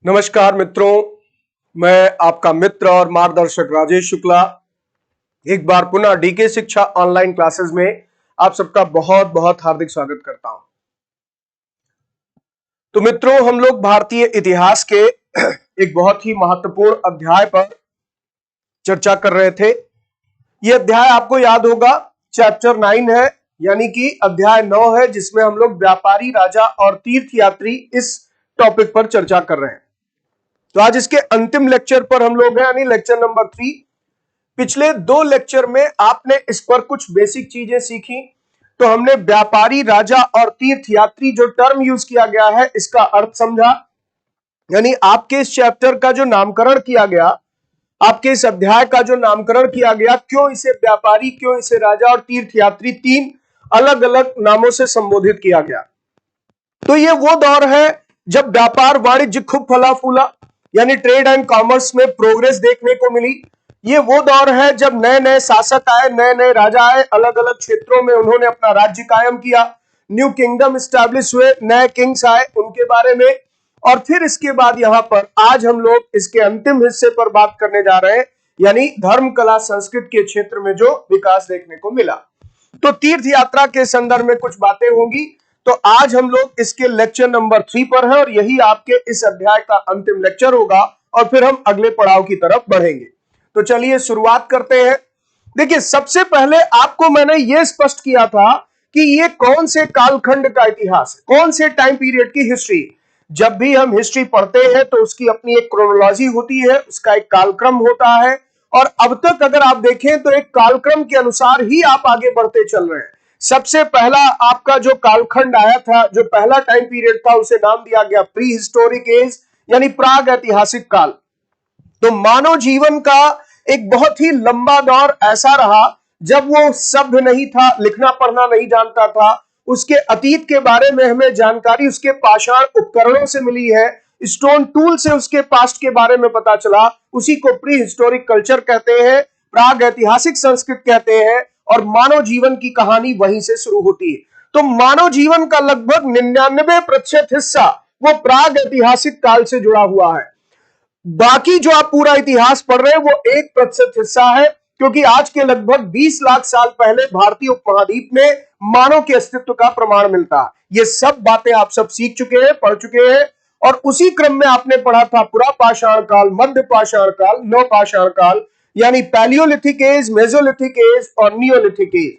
नमस्कार मित्रों, मैं आपका मित्र और मार्गदर्शक राजेश शुक्ला एक बार पुनः डीके शिक्षा ऑनलाइन क्लासेस में आप सबका बहुत बहुत हार्दिक स्वागत करता हूं। तो मित्रों, हम लोग भारतीय इतिहास के एक बहुत ही महत्वपूर्ण अध्याय पर चर्चा कर रहे थे। यह अध्याय आपको याद होगा चैप्टर 9 है, यानी कि अध्याय 9 है, जिसमें हम लोग व्यापारी, राजा और तीर्थयात्री इस टॉपिक पर चर्चा कर रहे हैं। तो आज इसके अंतिम लेक्चर पर हम लोग हैं, यानी लेक्चर नंबर 3। पिछले 2 लेक्चर में आपने इस पर कुछ बेसिक चीजें सीखी। तो हमने व्यापारी, राजा और तीर्थयात्री जो टर्म यूज किया गया है इसका अर्थ समझा, यानी आपके इस चैप्टर का जो नामकरण किया गया, आपके इस अध्याय का जो नामकरण किया गया, क्यों इसे व्यापारी, क्यों इसे राजा और तीर्थयात्री 3 अलग अलग नामों से संबोधित किया गया। तो ये वो दौर है जब व्यापार वाणिज्य खूब फला फूला, यानी ट्रेड एंड कॉमर्स में प्रोग्रेस देखने को मिली। ये वो दौर है जब नए नए शासक आए, नए नए राजा आए, अलग अलग क्षेत्रों में उन्होंने अपना राज्य कायम किया, न्यू किंगडम स्टैब्लिश हुए, नए किंग्स आए, उनके बारे में। और फिर इसके बाद यहां पर आज हम लोग इसके अंतिम हिस्से पर बात करने जा रहे हैं, यानी धर्म, कला, संस्कृत के क्षेत्र में जो विकास देखने को मिला। तो तीर्थ यात्रा के संदर्भ में कुछ बातें होंगी। तो आज हम लोग इसके लेक्चर नंबर 3 पर है और यही आपके इस अध्याय का अंतिम लेक्चर होगा और फिर हम अगले पड़ाव की तरफ बढ़ेंगे। तो चलिए शुरुआत करते हैं। देखिए, सबसे पहले आपको मैंने यह स्पष्ट किया था कि ये कौन से कालखंड का इतिहास है, कौन से टाइम पीरियड की हिस्ट्री। जब भी हम हिस्ट्री पढ़ते हैं तो उसकी अपनी एक क्रोनोलॉजी होती है, उसका एक कालक्रम होता है, और अब तक अगर आप देखें तो एक कालक्रम के अनुसार ही आप आगे बढ़ते चल रहे हैं। सबसे पहला आपका जो कालखंड आया था, जो पहला टाइम पीरियड था, उसे नाम दिया गया प्री हिस्टोरिक एज, यानी प्राग ऐतिहासिक काल। तो मानव जीवन का एक बहुत ही लंबा दौर ऐसा रहा जब वो सभ्य नहीं था, लिखना पढ़ना नहीं जानता था। उसके अतीत के बारे में हमें जानकारी उसके पाषाण उपकरणों से मिली है, स्टोन टूल से उसके पास्ट के बारे में पता चला। उसी को प्री हिस्टोरिक कल्चर कहते हैं, प्राग ऐतिहासिक संस्कृत कहते हैं, और मानव जीवन की कहानी वहीं से शुरू होती है। तो मानव जीवन का लगभग 99% हिस्सा वो प्राग ऐतिहासिक काल से जुड़ा हुआ है। बाकी जो आप पूरा इतिहास पढ़ रहे हैं वो 1% हिस्सा है, क्योंकि आज के लगभग 20 लाख साल पहले भारतीय उपमहाद्वीप में मानव के अस्तित्व का प्रमाण मिलता है। ये सब बातें आप सब सीख चुके हैं, पढ़ चुके हैं, और उसी क्रम में आपने पढ़ा था पुरा पाषाण काल, मध्य पाषाण काल, नव पाषाण काल, यानी पैलियोलिथिक एज, मेसोलिथिक एज और नियोलिथिक एज।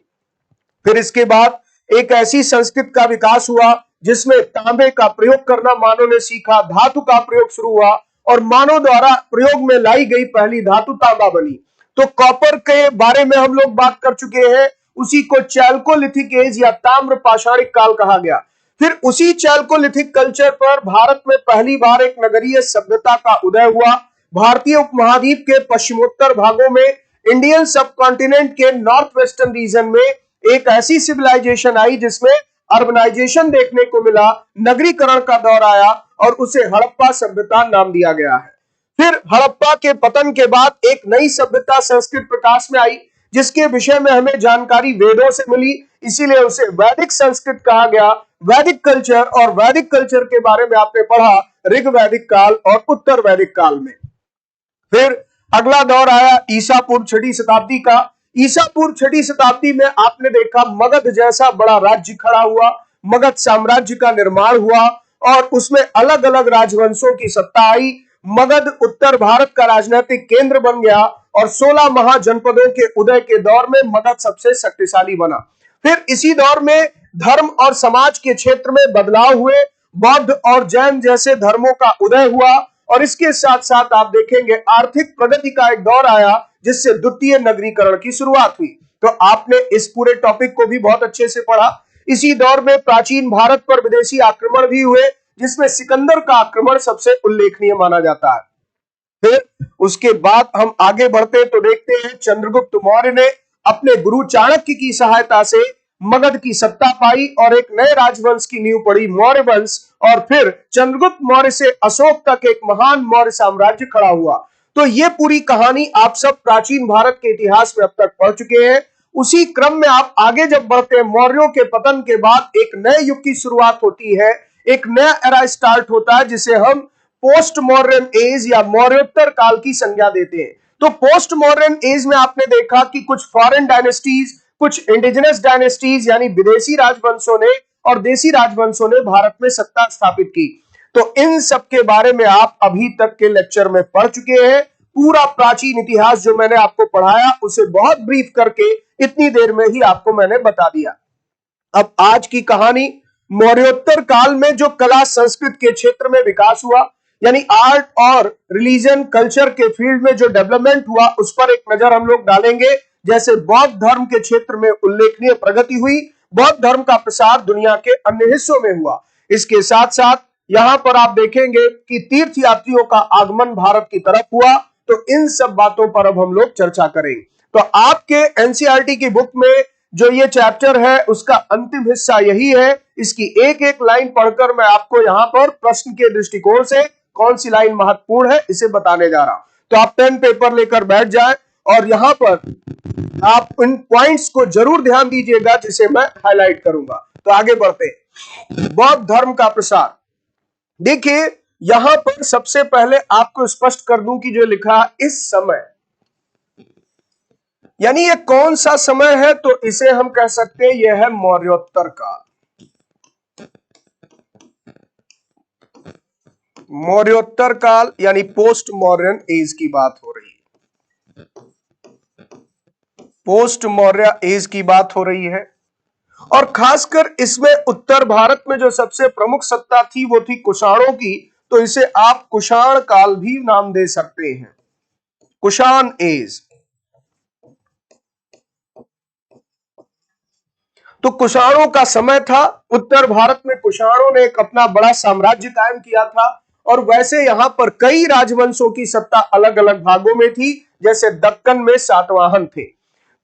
फिर इसके बाद एक ऐसी संस्कृति का विकास हुआ जिसमें तांबे का प्रयोग करना मानव ने सीखा, धातु का प्रयोग शुरू हुआ और मानव द्वारा प्रयोग में लाई गई पहली धातु तांबा बनी। तो कॉपर के बारे में हम लोग बात कर चुके हैं, उसी को चैल्कोलिथिक एज या ताम्र पाषाणिक काल कहा गया। फिर उसी चैल्कोलिथिक कल्चर पर भारत में पहली बार एक नगरीय सभ्यता का उदय हुआ। भारतीय उपमहाद्वीप के पश्चिमोत्तर भागों में, इंडियन सबकॉन्टिनेंट के नॉर्थ वेस्टर्न रीजन में एक ऐसी सिविलाइजेशन आई जिसमें अर्बनाइजेशन देखने को मिला, नगरीकरण का दौर आया और उसे हड़प्पा सभ्यता नाम दिया गया है। फिर हड़प्पा के पतन के बाद एक नई सभ्यता संस्कृत प्रकाश में आई, जिसके विषय में हमें जानकारी वेदों से मिली, इसीलिए उसे वैदिक संस्कृत कहा गया। वैदिक कल्चर, और वैदिक कल्चर के बारे में आपने पढ़ा ऋग वैदिक काल और उत्तर वैदिक काल में। फिर अगला दौर आया ईसा पूर्व 6वीं शताब्दी का। ईसा पूर्व 6वीं शताब्दी में आपने देखा मगध जैसा बड़ा राज्य खड़ा हुआ, मगध साम्राज्य का निर्माण हुआ और उसमें अलग अलग राजवंशों की सत्ता आई। मगध उत्तर भारत का राजनीतिक केंद्र बन गया और 16 महाजनपदों के उदय के दौर में मगध सबसे शक्तिशाली बना। फिर इसी दौर में धर्म और समाज के क्षेत्र में बदलाव हुए, बौद्ध और जैन जैसे धर्मों का उदय हुआ, और इसके साथ साथ आप देखेंगे आर्थिक प्रगति का एक दौर आया जिससे द्वितीय नगरीकरण की शुरुआत हुई। तो आपने इस पूरे टॉपिक को भी बहुत अच्छे से पढ़ा। इसी दौर में प्राचीन भारत पर विदेशी आक्रमण भी हुए, जिसमें सिकंदर का आक्रमण सबसे उल्लेखनीय माना जाता है। फिर उसके बाद हम आगे बढ़ते तो देखते हैं चंद्रगुप्त मौर्य ने अपने गुरु चाणक्य की सहायता से मगध की सत्ता पाई और एक नए राजवंश की नींव पड़ी, मौर्य वंश। और फिर चंद्रगुप्त मौर्य से अशोक तक एक महान मौर्य साम्राज्य खड़ा हुआ। तो ये पूरी कहानी आप सब प्राचीन भारत के इतिहास में अब तक पढ़ चुके हैं। उसी क्रम में आप आगे जब बढ़ते हैं, मौर्यों के पतन के बाद एक नए युग की शुरुआत होती है, एक नया एरा स्टार्ट होता है जिसे हम पोस्ट मॉडर्न एज या मौर्योत्तर काल की संज्ञा देते हैं। तो पोस्ट मॉडर्न एज में आपने देखा कि कुछ फॉरेन डायनेस्टीज, कुछ इंडिजिनस डायनेस्टीज यानी विदेशी राजवंशों ने और देसी राजवंशों ने भारत में सत्ता स्थापित की। तो इन सब के बारे में आप अभी तक के लेक्चर में पढ़ चुके हैं। पूरा प्राचीन इतिहास जो मैंने आपको पढ़ाया उसे बहुत ब्रीफ करके इतनी देर में ही आपको मैंने बता दिया। अब आज की कहानी, मौर्योत्तर काल में जो कला संस्कृत के क्षेत्र में विकास हुआ, यानी आर्ट और रिलीजन कल्चर के फील्ड में जो डेवलपमेंट हुआ, उस पर एक नजर हम लोग डालेंगे। जैसे बौद्ध धर्म के क्षेत्र में उल्लेखनीय प्रगति हुई, बौद्ध धर्म का प्रसार दुनिया के अन्य हिस्सों में हुआ। इसके साथ साथ यहां पर आप देखेंगे कि तीर्थ यात्रियों का आगमन भारत की तरफ हुआ। तो इन सब बातों पर अब हम लोग चर्चा करेंगे। तो आपके एनसीईआरटी की बुक में जो ये चैप्टर है उसका अंतिम हिस्सा यही है। इसकी एक एक लाइन पढ़कर मैं आपको यहां पर प्रश्न के दृष्टिकोण से कौन सी लाइन महत्वपूर्ण है इसे बताने जा रहा हूं। तो आप पेन पेपर लेकर बैठ जाएं और यहां पर आप इन पॉइंट्स को जरूर ध्यान दीजिएगा जिसे मैं हाईलाइट करूंगा। तो आगे बढ़ते हैं। बौद्ध धर्म का प्रसार, देखिए यहां पर सबसे पहले आपको स्पष्ट कर दूं कि जो लिखा इस समय, यानी ये कौन सा समय है, तो इसे हम कह सकते हैं यह है मौर्योत्तर काल। मौर्योत्तर काल यानी पोस्ट मॉडर्न एज की बात हो रही है। पोस्ट मौर्य एज की बात हो रही है और खासकर इसमें उत्तर भारत में जो सबसे प्रमुख सत्ता थी वो थी कुषाणों की। तो इसे आप कुषाण काल भी नाम दे सकते हैं, कुषाण एज। तो कुषाणों का समय था। उत्तर भारत में कुषाणों ने एक अपना बड़ा साम्राज्य कायम किया था और वैसे यहां पर कई राजवंशों की सत्ता अलग अलग भागों में थी। जैसे दक्कन में सातवाहन थे,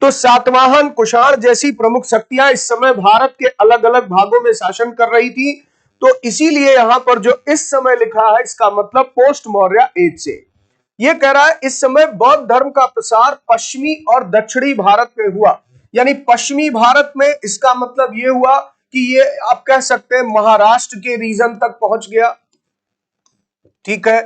तो सातवाहन, कुषाण जैसी प्रमुख शक्तियां इस समय भारत के अलग अलग भागों में शासन कर रही थी। तो इसीलिए यहां पर जो इस समय लिखा है इसका मतलब पोस्ट मौर्य एज से यह कह रहा है इस समय बौद्ध धर्म का प्रसार पश्चिमी और दक्षिणी भारत में हुआ। यानी पश्चिमी भारत में इसका मतलब यह हुआ कि ये आप कह सकते हैं महाराष्ट्र के रीजन तक पहुंच गया। ठीक है,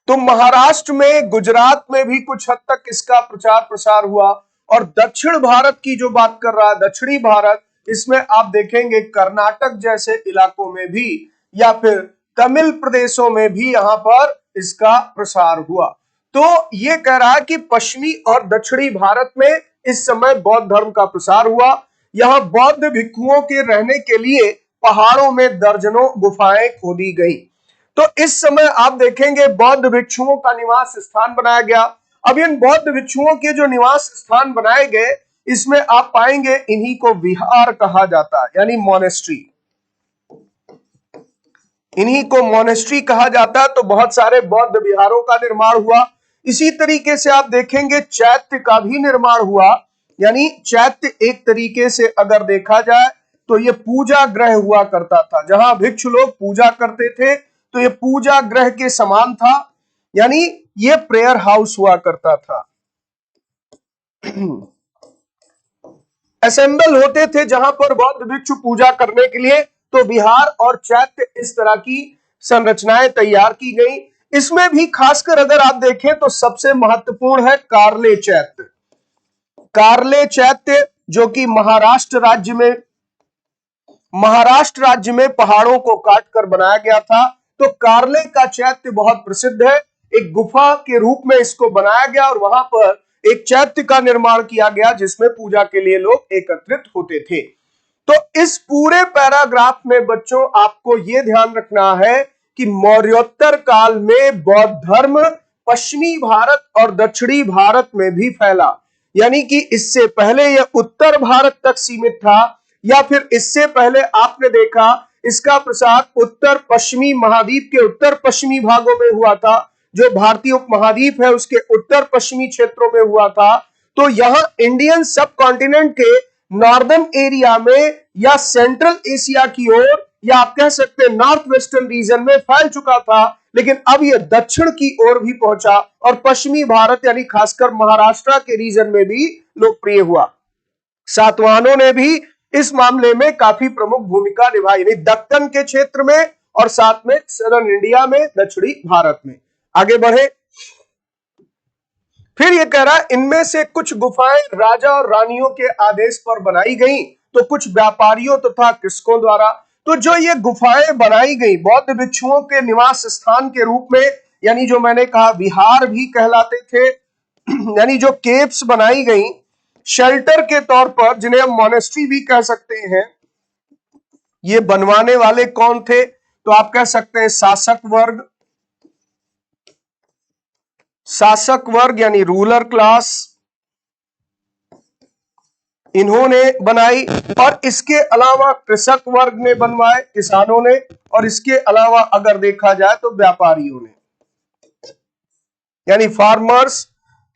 तो महाराष्ट्र में, गुजरात में भी कुछ हद तक इसका प्रचार प्रसार हुआ। और दक्षिण भारत की जो बात कर रहा है, दक्षिणी भारत, इसमें आप देखेंगे कर्नाटक जैसे इलाकों में भी या फिर तमिल प्रदेशों में भी यहां पर इसका प्रसार हुआ। तो ये कह रहा है कि पश्चिमी और दक्षिणी भारत में इस समय बौद्ध धर्म का प्रसार हुआ। यहां बौद्ध भिक्षुओं के रहने के लिए पहाड़ों में दर्जनों गुफाएं खोदी गई। तो इस समय आप देखेंगे बौद्ध भिक्षुओं का निवास स्थान बनाया गया। अब इन बौद्ध भिक्षुओं के जो निवास स्थान बनाए गए, इसमें आप पाएंगे इन्हीं को विहार कहा जाता है, यानी मोनेस्ट्री। इन्हीं को मोनेस्ट्री कहा जाता है। तो बहुत सारे बौद्ध विहारों का निर्माण हुआ। इसी तरीके से आप देखेंगे चैत्य का भी निर्माण हुआ। यानी चैत्य एक तरीके से अगर देखा जाए तो ये पूजा गृह हुआ करता था, जहां भिक्षु लोग पूजा करते थे। तो ये पूजा गृह के समान था, यानी ये प्रेयर हाउस हुआ करता था। असेंबल होते थे जहां पर बौद्ध भिक्षु पूजा करने के लिए। तो विहार और चैत्य इस तरह की संरचनाएं तैयार की गई। इसमें भी खासकर अगर आप देखें तो सबसे महत्वपूर्ण है कार्ले चैत्य। कार्ले चैत्य जो कि महाराष्ट्र राज्य में पहाड़ों को काटकर बनाया गया था। तो कार्ले का चैत्य बहुत प्रसिद्ध है। एक गुफा के रूप में इसको बनाया गया और वहां पर एक चैत्य का निर्माण किया गया जिसमें पूजा के लिए लोग एकत्रित होते थे। तो इस पूरे पैराग्राफ में बच्चों आपको यह ध्यान रखना है कि मौर्योत्तर काल में बौद्ध धर्म पश्चिमी भारत और दक्षिणी भारत में भी फैला। यानी कि इससे पहले यह उत्तर भारत तक सीमित था, या फिर इससे पहले आपने देखा इसका प्रसार उत्तर पश्चिमी महाद्वीप के उत्तर पश्चिमी भागों में हुआ था। जो भारतीय उपमहाद्वीप है उसके उत्तर पश्चिमी क्षेत्रों में हुआ था। तो यहां इंडियन सब कॉन्टिनेंट के नॉर्दर्न एरिया में या सेंट्रल एशिया की ओर, या आप कह सकते हैं नॉर्थ वेस्टर्न रीजन में फैल चुका था। लेकिन अब यह दक्षिण की ओर भी पहुंचा और पश्चिमी भारत यानी खासकर महाराष्ट्र के रीजन में भी लोकप्रिय हुआ। सातवाहनों ने भी इस मामले में काफी प्रमुख भूमिका निभाई। दक्कन के क्षेत्र में और साथ में सदर्न इंडिया में, दक्षिणी भारत में। आगे बढ़े, फिर ये कह रहा है इनमें से कुछ गुफाएं राजा और रानियों के आदेश पर बनाई गई तो कुछ व्यापारियों तथा कृषकों द्वारा। तो जो ये गुफाएं बनाई गई बौद्ध भिक्षुओं के निवास स्थान के रूप में, यानी जो मैंने कहा विहार भी कहलाते थे, यानी जो केव्स बनाई गई शेल्टर के तौर पर, जिन्हें हम मोनेस्ट्री भी कह सकते हैं, ये बनवाने वाले कौन थे? तो आप कह सकते हैं शासक वर्ग यानी रूलर क्लास, इन्होंने बनाई। और इसके अलावा कृषक वर्ग ने बनवाए, किसानों ने, और इसके अलावा अगर देखा जाए तो व्यापारियों ने, यानी फार्मर्स,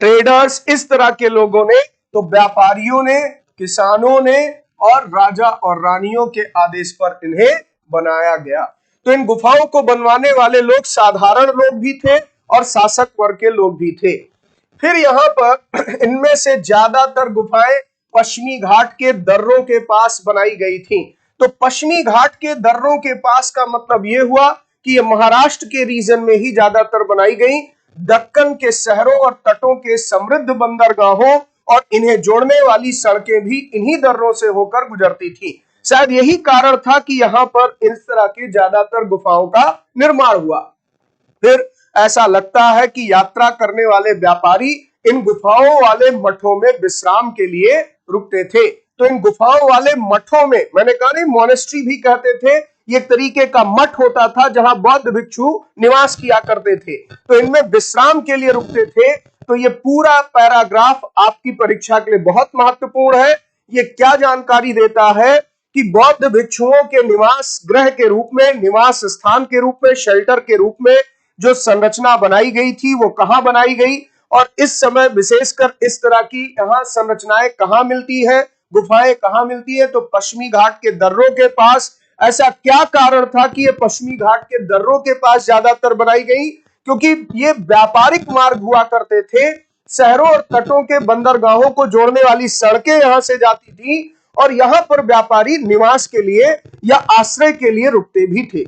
ट्रेडर्स, इस तरह के लोगों ने, तो व्यापारियों ने, किसानों ने और राजा और रानियों के आदेश पर इन्हें बनाया गया। तो इन गुफाओं को बनवाने वाले लोग साधारण लोग भी थे और शासक वर्ग के लोग भी थे। फिर यहां पर इनमें से ज्यादातर गुफाएं पश्चिमी घाट के दर्रों के पास बनाई गई थी। तो पश्चिमी घाट के दर्रों के पास का मतलब यह हुआ कि ये महाराष्ट्र के रीजन में ही ज्यादातर बनाई गई। दक्कन के शहरों और तटों के समृद्ध बंदरगाहों और इन्हें जोड़ने वाली सड़कें भी इन्हीं दर्रों से होकर गुजरती थी। शायद यही कारण था कि यहाँ पर इस तरह की ज्यादातर गुफाओं का निर्माण हुआ। फिर ऐसा लगता है कि यात्रा करने वाले व्यापारी इन गुफाओं वाले मठों में विश्राम के लिए रुकते थे। तो इन गुफाओं वाले मठों में, मैंने कहा नहीं मोनेस्ट्री भी कहते थे, ये तरीके का मठ होता था जहां बौद्ध भिक्षु निवास किया करते थे। तो इनमें विश्राम के लिए रुकते थे। तो ये पूरा पैराग्राफ आपकी परीक्षा के लिए बहुत महत्वपूर्ण है। ये क्या जानकारी देता है कि बौद्ध भिक्षुओं के निवास गृह के रूप में, निवास स्थान के रूप में, शेल्टर के रूप में जो संरचना बनाई गई थी वो कहां बनाई गई, और इस समय विशेषकर इस तरह की यहां संरचनाएं कहां मिलती है, गुफाएं कहां मिलती है? तो पश्चिमी घाट के दर्रों के पास। ऐसा क्या कारण था कि ये पश्चिमी घाट के दर्रों के पास ज्यादातर बनाई गई? क्योंकि ये व्यापारिक मार्ग हुआ करते थे, शहरों और तटों के बंदरगाहों को जोड़ने वाली सड़कें यहां से जाती थी और यहां पर व्यापारी निवास के लिए या आश्रय के लिए रुकते भी थे,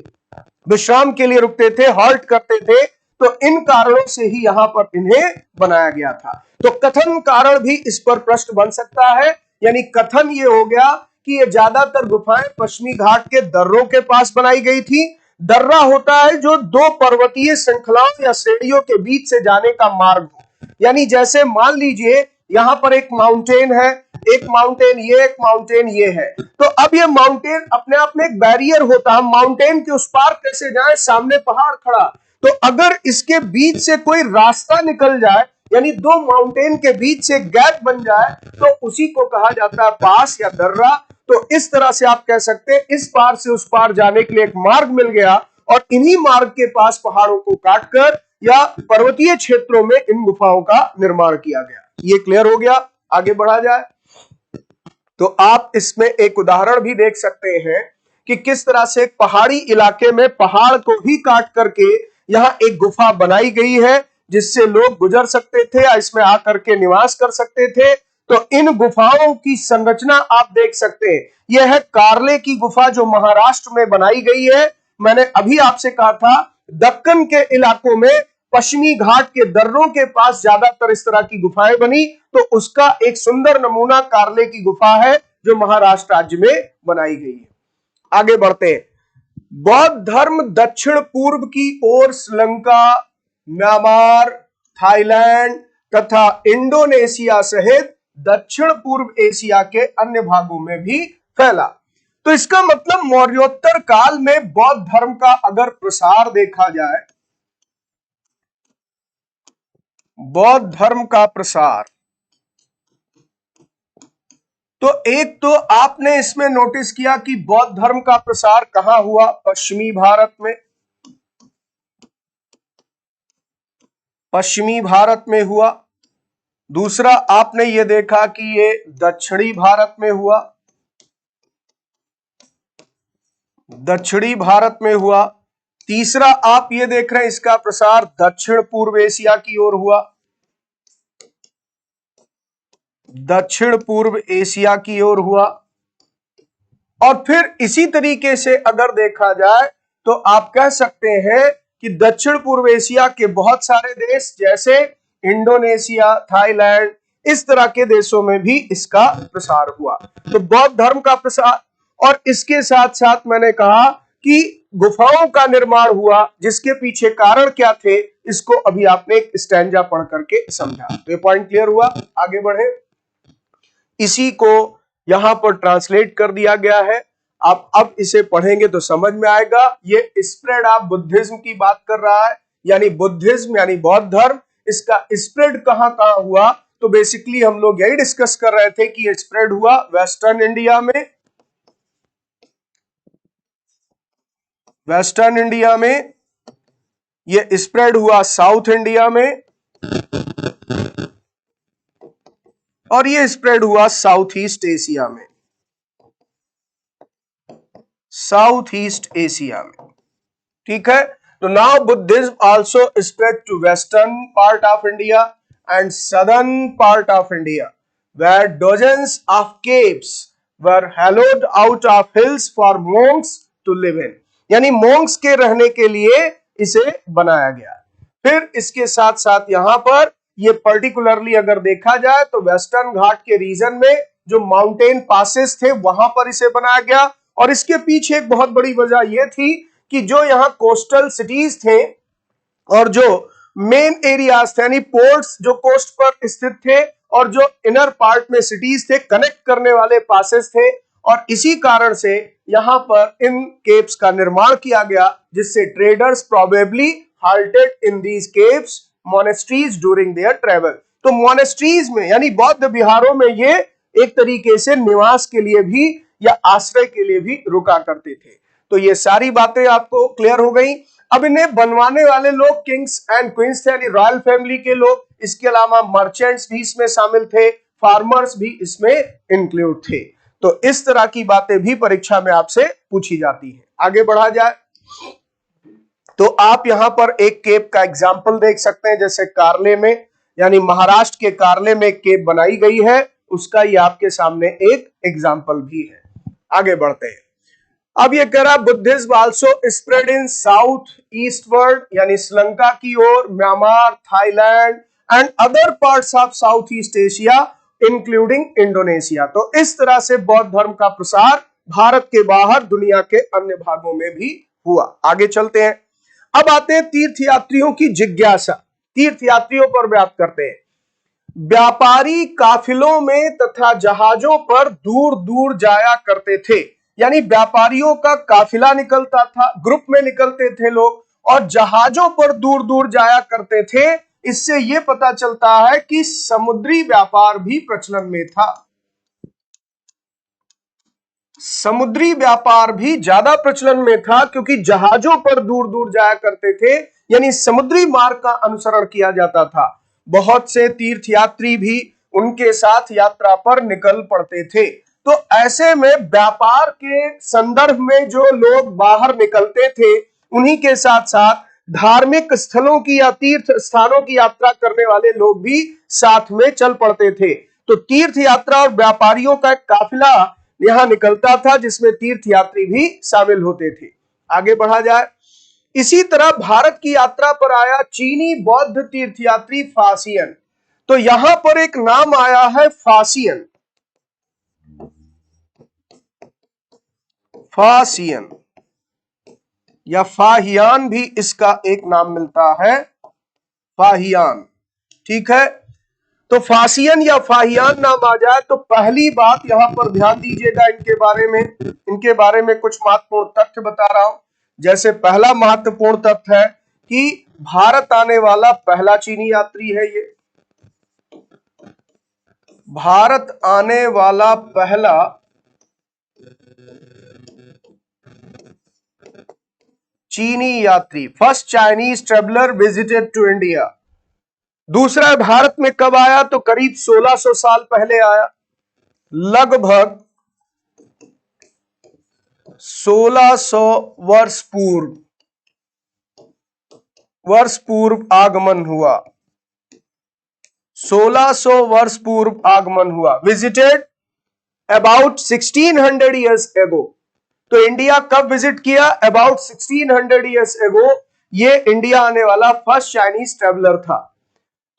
विश्राम के लिए रुकते थे, हॉल्ट करते थे। तो इन कारणों से ही यहां पर इन्हें बनाया गया था। तो कथन कारण भी इस पर प्रश्न बन सकता है, यानी कथन ये हो गया कि ये ज्यादातर गुफाएं पश्चिमी घाट के दर्रों के पास बनाई गई थी। दर्रा होता है जो दो पर्वतीय श्रृंखलाओं या श्रेणियों के बीच से जाने का मार्ग हो, यानी जैसे मान लीजिए यहां पर एक माउंटेन है, एक माउंटेन ये, एक माउंटेन ये है। तो अब ये माउंटेन अपने आप में एक बैरियर होता है, हम माउंटेन के उस पार कैसे जाए, सामने पहाड़ खड़ा। तो अगर इसके बीच से कोई रास्ता निकल जाए, यानी दो माउंटेन के बीच से गैप बन जाए, तो उसी को कहा जाता है पास या दर्रा। तो इस तरह से आप कह सकते हैं इस पार से उस पार जाने के लिए एक मार्ग मिल गया और इन्हीं मार्ग के पास पहाड़ों को काटकर या पर्वतीय क्षेत्रों में इन गुफाओं का निर्माण किया गया। ये क्लियर हो गया? आगे बढ़ा जाए तो आप इसमें एक उदाहरण भी देख सकते हैं कि किस तरह से एक पहाड़ी इलाके में पहाड़ को ही काट करके यहां एक गुफा बनाई गई है जिससे लोग गुजर सकते थे या इसमें आकर के निवास कर सकते थे। तो इन गुफाओं की संरचना आप देख सकते हैं। यह है कार्ले की गुफा जो महाराष्ट्र में बनाई गई है। मैंने अभी आपसे कहा था दक्कन के इलाकों में पश्चिमी घाट के दर्रों के पास ज्यादातर इस तरह की गुफाएं बनी, तो उसका एक सुंदर नमूना कार्ले की गुफा है जो महाराष्ट्र राज्य में बनाई गई है। आगे बढ़ते हैं। बौद्ध धर्म दक्षिण पूर्व की ओर श्रीलंका, म्यांमार, थाईलैंड तथा इंडोनेशिया सहित दक्षिण पूर्व एशिया के अन्य भागों में भी फैला। तो इसका मतलब मौर्योत्तर काल में बौद्ध धर्म का अगर प्रसार देखा जाए, बौद्ध धर्म का प्रसार, तो एक तो आपने इसमें नोटिस किया कि बौद्ध धर्म का प्रसार कहां हुआ? पश्चिमी भारत में, पश्चिमी भारत में हुआ। दूसरा आपने ये देखा कि ये दक्षिणी भारत में हुआ, दक्षिणी भारत में हुआ। तीसरा आप ये देख रहे हैं इसका प्रसार दक्षिण पूर्व एशिया की ओर हुआ, दक्षिण पूर्व एशिया की ओर हुआ। और फिर इसी तरीके से अगर देखा जाए तो आप कह सकते हैं कि दक्षिण पूर्व एशिया के बहुत सारे देश जैसे इंडोनेशिया, थाईलैंड, इस तरह के देशों में भी इसका प्रसार हुआ। तो बौद्ध धर्म का प्रसार, और इसके साथ साथ मैंने कहा कि गुफाओं का निर्माण हुआ, जिसके पीछे कारण क्या थे, इसको अभी आपने एक स्टैंजा पढ़ करके समझा। तो ये पॉइंट क्लियर हुआ। आगे बढ़े, इसी को यहां पर ट्रांसलेट कर दिया गया है। आप अब इसे पढ़ेंगे तो समझ में आएगा। ये स्प्रेड ऑफ बुद्धिज्म की बात कर रहा है, यानी बुद्धिज्म यानी बौद्ध धर्म, इसका स्प्रेड कहां कहां हुआ। तो बेसिकली हम लोग यही डिस्कस कर रहे थे कि ये स्प्रेड हुआ वेस्टर्न इंडिया में, वेस्टर्न इंडिया में, ये स्प्रेड हुआ साउथ इंडिया में, और ये स्प्रेड हुआ साउथ ईस्ट एशिया में, साउथ ईस्ट एशिया में। ठीक है, तो now Buddhism also spread to western part of India and southern part of India, where dozens of caves were hollowed out of hills for monks to live in, यानी monks के रहने के लिए इसे बनाया गया। फिर इसके साथ साथ यहां पर ये पर्टिकुलरली अगर देखा जाए तो वेस्टर्न घाट के रीजन में जो माउंटेन पासेस थे वहां पर इसे बनाया गया। और इसके पीछे एक बहुत बड़ी वजह यह थी कि जो यहाँ कोस्टल सिटीज थे और जो मेन एरियाज थे, यानी पोर्ट्स जो कोस्ट पर स्थित थे, और जो इनर पार्ट में सिटीज थे, कनेक्ट करने वाले पासेस थे, और इसी कारण से यहां पर इन केव्स का निर्माण किया गया, जिससे traders probably halted in these caves monasteries during their travel। तो मोनेस्ट्रीज में यानी बौद्ध विहारों में ये एक तरीके से निवास के लिए भी या आश्रय के लिए भी रुका करते थे। तो ये सारी बातें आपको क्लियर हो गई। अब इन्हें बनवाने वाले लोग किंग्स एंड क्वींस थे, यानी रॉयल फैमिली के लोग। इसके अलावा मर्चेंट्स भी इसमें शामिल थे, फार्मर्स भी इसमें इंक्लूड थे। तो इस तरह की बातें भी परीक्षा में आपसे पूछी जाती है। आगे बढ़ा जाए तो आप यहां पर एक केव का एग्जाम्पल देख सकते हैं, जैसे कार्ले में, यानी महाराष्ट्र के कार्ले में एक केव बनाई गई है, उसका ये आपके सामने एक एग्जाम्पल भी है। आगे बढ़ते हैं। अब ये कह रहा Buddhism also spread in south eastward, यानी श्रीलंका की ओर, Myanmar, Thailand and other parts of south east Asia including Indonesia. तो इस तरह से बौद्ध धर्म का प्रसार भारत के बाहर दुनिया के अन्य भागों में भी हुआ। आगे चलते हैं। अब आते हैं तीर्थयात्रियों की जिज्ञासा। तीर्थयात्रियों पर बात करते हैं। व्यापारी काफिलों में तथा जहाजों पर दूर दूर जाया करते थे, यानी व्यापारियों का काफिला निकलता था, ग्रुप में निकलते थे लोग, और जहाजों पर दूर दूर जाया करते थे। इससे यह पता चलता है कि समुद्री व्यापार भी प्रचलन में था। समुद्री व्यापार भी ज्यादा प्रचलन में था, क्योंकि जहाजों पर दूर दूर जाया करते थे, यानी समुद्री मार्ग का अनुसरण किया जाता था। बहुत से तीर्थयात्री भी उनके साथ यात्रा पर निकल पड़ते थे। तो ऐसे में व्यापार के संदर्भ में जो लोग बाहर निकलते थे, उन्हीं के साथ साथ धार्मिक स्थलों की या तीर्थ स्थानों की यात्रा करने वाले लोग भी साथ में चल पड़ते थे। तो तीर्थ यात्रा और व्यापारियों का एक काफिला यहां निकलता था, जिसमें तीर्थयात्री भी शामिल होते थे। आगे बढ़ा जाए। इसी तरह भारत की यात्रा पर आया चीनी बौद्ध तीर्थयात्री फासियन। तो यहां पर एक नाम आया है फासियन, फासियन या फाहियान भी इसका एक नाम मिलता है, फाहियान। ठीक है, तो फासियन या फाहियान नाम आ जाए तो पहली बात यहां पर ध्यान दीजिएगा, इनके बारे में कुछ महत्वपूर्ण तथ्य बता रहा हूं। जैसे पहला महत्वपूर्ण तथ्य है कि भारत आने वाला पहला चीनी यात्री है ये। भारत आने वाला पहला चीनी यात्री, first Chinese traveller visited to India. दूसरा, भारत में कब आया तो करीब 1600 साल पहले आया, लगभग 1600 वर्ष पूर्व आगमन हुआ, 1600 वर्ष पूर्व आगमन हुआ। विजिटेड अबाउट 1600 years ago, तो इंडिया कब विजिट किया? अबाउट 1600 ईयर्स एगो ये इंडिया आने वाला फर्स्ट चाइनीज ट्रेवलर था।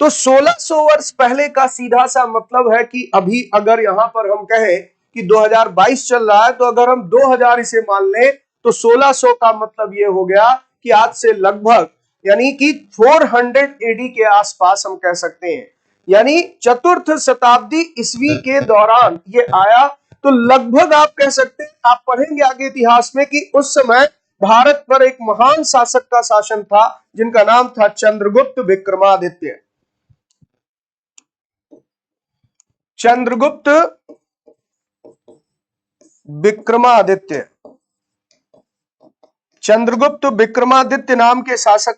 तो 1600 वर्ष पहले का सीधा सा मतलब है कि अभी अगर यहां पर हम कहें कि 2022 चल रहा है, तो अगर हम 2000 इसे मान लें तो 1600 का मतलब ये हो गया कि आज से लगभग यानी कि 400 एडी के आसपास हम कह सकते हैं, यानी चतुर्थ शताब्दी ईस्वी के दौरान ये आया। तो लगभग आप कह सकते हैं, आप पढ़ेंगे आगे इतिहास में कि उस समय भारत पर एक महान शासक का शासन था जिनका नाम था चंद्रगुप्त विक्रमादित्य। चंद्रगुप्त विक्रमादित्य, चंद्रगुप्त विक्रमादित्य नाम के शासक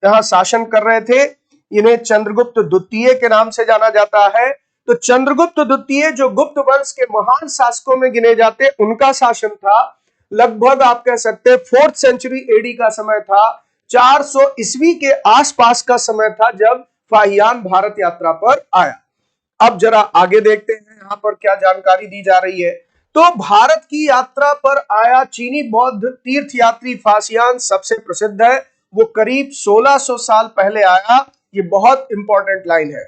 यहां शासन कर रहे थे। इन्हें चंद्रगुप्त द्वितीय के नाम से जाना जाता है। तो चंद्रगुप्त द्वितीय जो गुप्त वंश के महान शासकों में गिने जाते, उनका शासन था लगभग आप कह सकते हैं 4th सेंचुरी एडी का समय था। 400 ईस्वी के आसपास का समय था जब फाहियान भारत यात्रा पर आया। अब जरा आगे देखते हैं यहां पर क्या जानकारी दी जा रही है। तो भारत की यात्रा पर आया चीनी बौद्ध तीर्थयात्री फाहियान सबसे प्रसिद्ध है। वो करीब 1600 साल पहले आया। ये बहुत इंपॉर्टेंट लाइन है।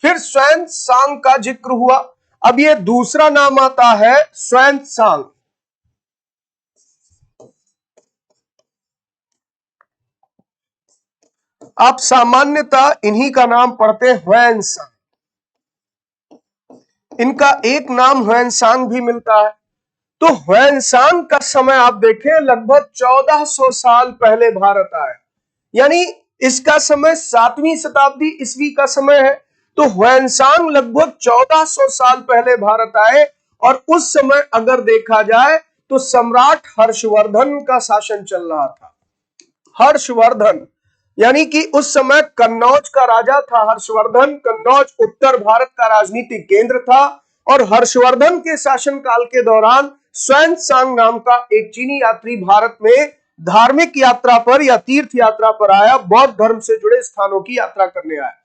फिर स्वान-सांग का जिक्र हुआ। अब ये दूसरा नाम आता है स्वान-सांग। आप सामान्यतः इन्हीं का नाम पढ़ते हैं ह्वेन-सांग। इनका एक नाम ह्वेन-सांग भी मिलता है। तो ह्वेन-सांग का समय आप देखें लगभग 1400 साल पहले भारत आया, यानी इसका समय 7वीं शताब्दी ईस्वी का समय है। तो ह्वेन-सांग लगभग 1400 साल पहले भारत आए और उस समय अगर देखा जाए तो सम्राट हर्षवर्धन का शासन चल रहा था। हर्षवर्धन यानी कि उस समय कन्नौज का राजा था हर्षवर्धन। कन्नौज उत्तर भारत का राजनीतिक केंद्र था और हर्षवर्धन के शासनकाल के दौरान स्वान-सांग नाम का एक चीनी यात्री भारत में धार्मिक यात्रा पर या तीर्थ यात्रा पर आया, बौद्ध धर्म से जुड़े स्थानों की यात्रा करने आया।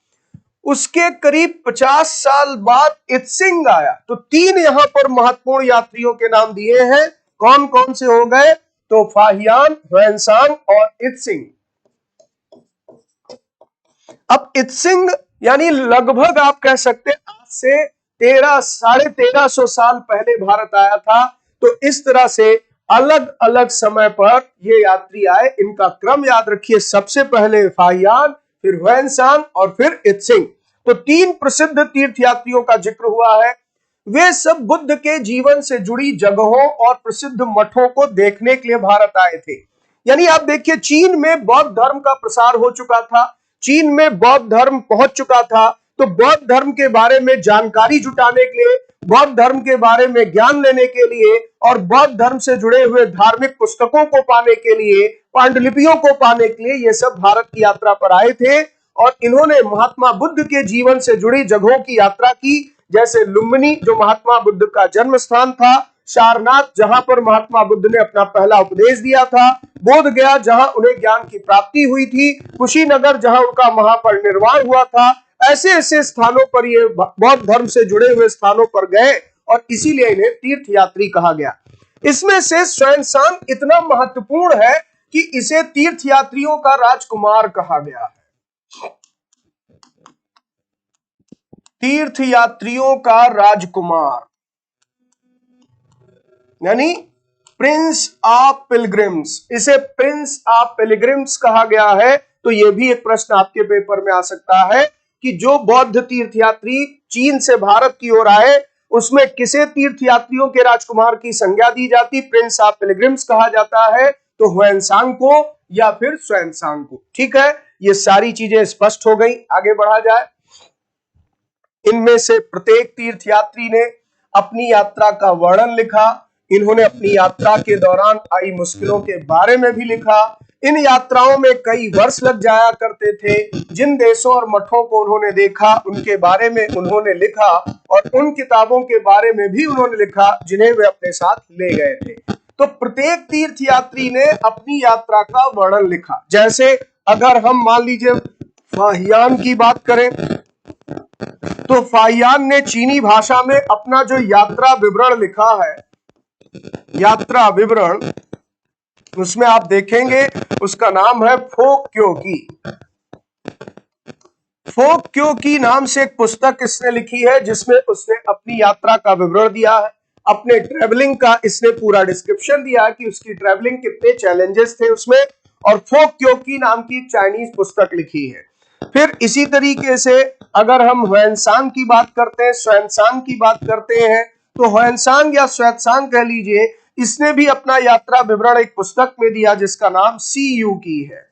उसके करीब 50 साल बाद इत्सिंग आया। तो 3 यहां पर महत्वपूर्ण यात्रियों के नाम दिए हैं। कौन कौन से हो गए? तो फाहियान, ह्वेन-सांग और इत्सिंग। अब इत्सिंग यानी लगभग आप कह सकते हैं आज से 1300-1350 साल पहले भारत आया था। तो इस तरह से अलग अलग समय पर ये यात्री आए। इनका क्रम याद रखिए, सबसे पहले फाहियान, फिर ह्वेन-सांग और फिर इत्सिंग। तो 3 प्रसिद्ध तीर्थयात्रियों का जिक्र हुआ है। वे सब बुद्ध के जीवन से जुड़ी जगहों और प्रसिद्ध मठों को देखने के लिए भारत आए थे। यानी आप देखिए चीन में बौद्ध धर्म का प्रसार हो चुका था, चीन में बौद्ध धर्म पहुंच चुका था। तो बौद्ध धर्म के बारे में जानकारी जुटाने के लिए, बौद्ध धर्म के बारे में ज्ञान लेने के लिए और बौद्ध धर्म से जुड़े हुए धार्मिक पुस्तकों को पाने के लिए, पांडुलिपियों को पाने के लिए ये सब भारत की यात्रा पर आए थे। और इन्होंने महात्मा बुद्ध के जीवन से जुड़ी जगहों की यात्रा की, जैसे लुम्बिनी जो महात्मा बुद्ध का जन्म स्थान था, सारनाथ जहां पर महात्मा बुद्ध ने अपना पहला उपदेश दिया था, बोध गया जहां उन्हें ज्ञान की प्राप्ति हुई थी, कुशीनगर जहां उनका महापरिनिर्वाण हुआ था। ऐसे ऐसे स्थानों पर ये बौद्ध धर्म से जुड़े हुए स्थानों पर गए और इसीलिए इन्हें तीर्थ यात्री कहा गया। इसमें से स्वान-सांग इतना महत्वपूर्ण है कि इसे तीर्थ यात्रियों का राजकुमार कहा गया है। तीर्थ यात्रियों का राजकुमार यानी प्रिंस ऑफ पिलग्रिम्स, इसे प्रिंस ऑफ पिलग्रिम्स कहा गया है। तो यह भी एक प्रश्न आपके पेपर में आ सकता है कि जो बौद्ध तीर्थयात्री चीन से भारत की ओर आए उसमें किसे तीर्थयात्रियों के राजकुमार की संज्ञा दी जाती, प्रिंस ऑफ पिलग्रिम्स कहा जाता है? तो ह्वेन-सांग को या फिर स्वान-सांग को। ठीक है, ये सारी चीजें स्पष्ट हो गई। आगे बढ़ा जाए। इनमें से प्रत्येक तीर्थयात्री ने अपनी यात्रा का वर्णन लिखा। इन्होंने अपनी यात्रा के दौरान आई मुश्किलों के बारे में भी लिखा। इन यात्राओं में कई वर्ष लग जाया करते थे। जिन देशों और मठों को उन्होंने देखा उनके बारे में उन्होंने लिखा और उन किताबों के बारे में भी उन्होंने लिखा जिन्हें वे अपने साथ ले गए थे। तो प्रत्येक तीर्थयात्री ने अपनी यात्रा का वर्णन लिखा। जैसे अगर हम मान लीजिए फाहियान की बात करें तो फाहियान ने चीनी भाषा में अपना जो यात्रा विवरण लिखा है यात्रा विवरण, उसमें आप देखेंगे उसका नाम है फोक क्यों की। फोक क्यों की नाम से एक पुस्तक इसने लिखी है, जिसमें उसने अपनी यात्रा का विवरण दिया है, अपने ट्रेवलिंग का इसने पूरा डिस्क्रिप्शन दिया कि उसकी ट्रेवलिंग कितने चैलेंजेस थे उसमें, और फोक क्यों की नाम की चाइनीज पुस्तक लिखी है। फिर इसी तरीके से अगर हम ह्वेनसांग की बात करते हैं, स्वानसांग की बात करते हैं, तो ह्वेनसांग या स्वानसांग कह लीजिए, इसने भी अपना यात्रा विवरण एक पुस्तक में दिया जिसका नाम सी यू की है,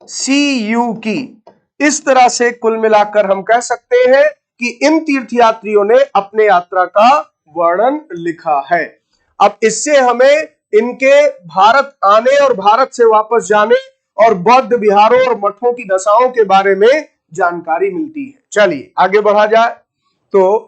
सी यू की। इस तरह से कुल मिलाकर हम कह सकते हैं कि इन तीर्थयात्रियों ने अपने यात्रा का वर्णन लिखा है। अब इससे हमें इनके भारत आने और भारत से वापस जाने और बौद्ध विहारों और मठों की दशाओं के बारे में जानकारी मिलती है। चलिए आगे बढ़ा जाए। तो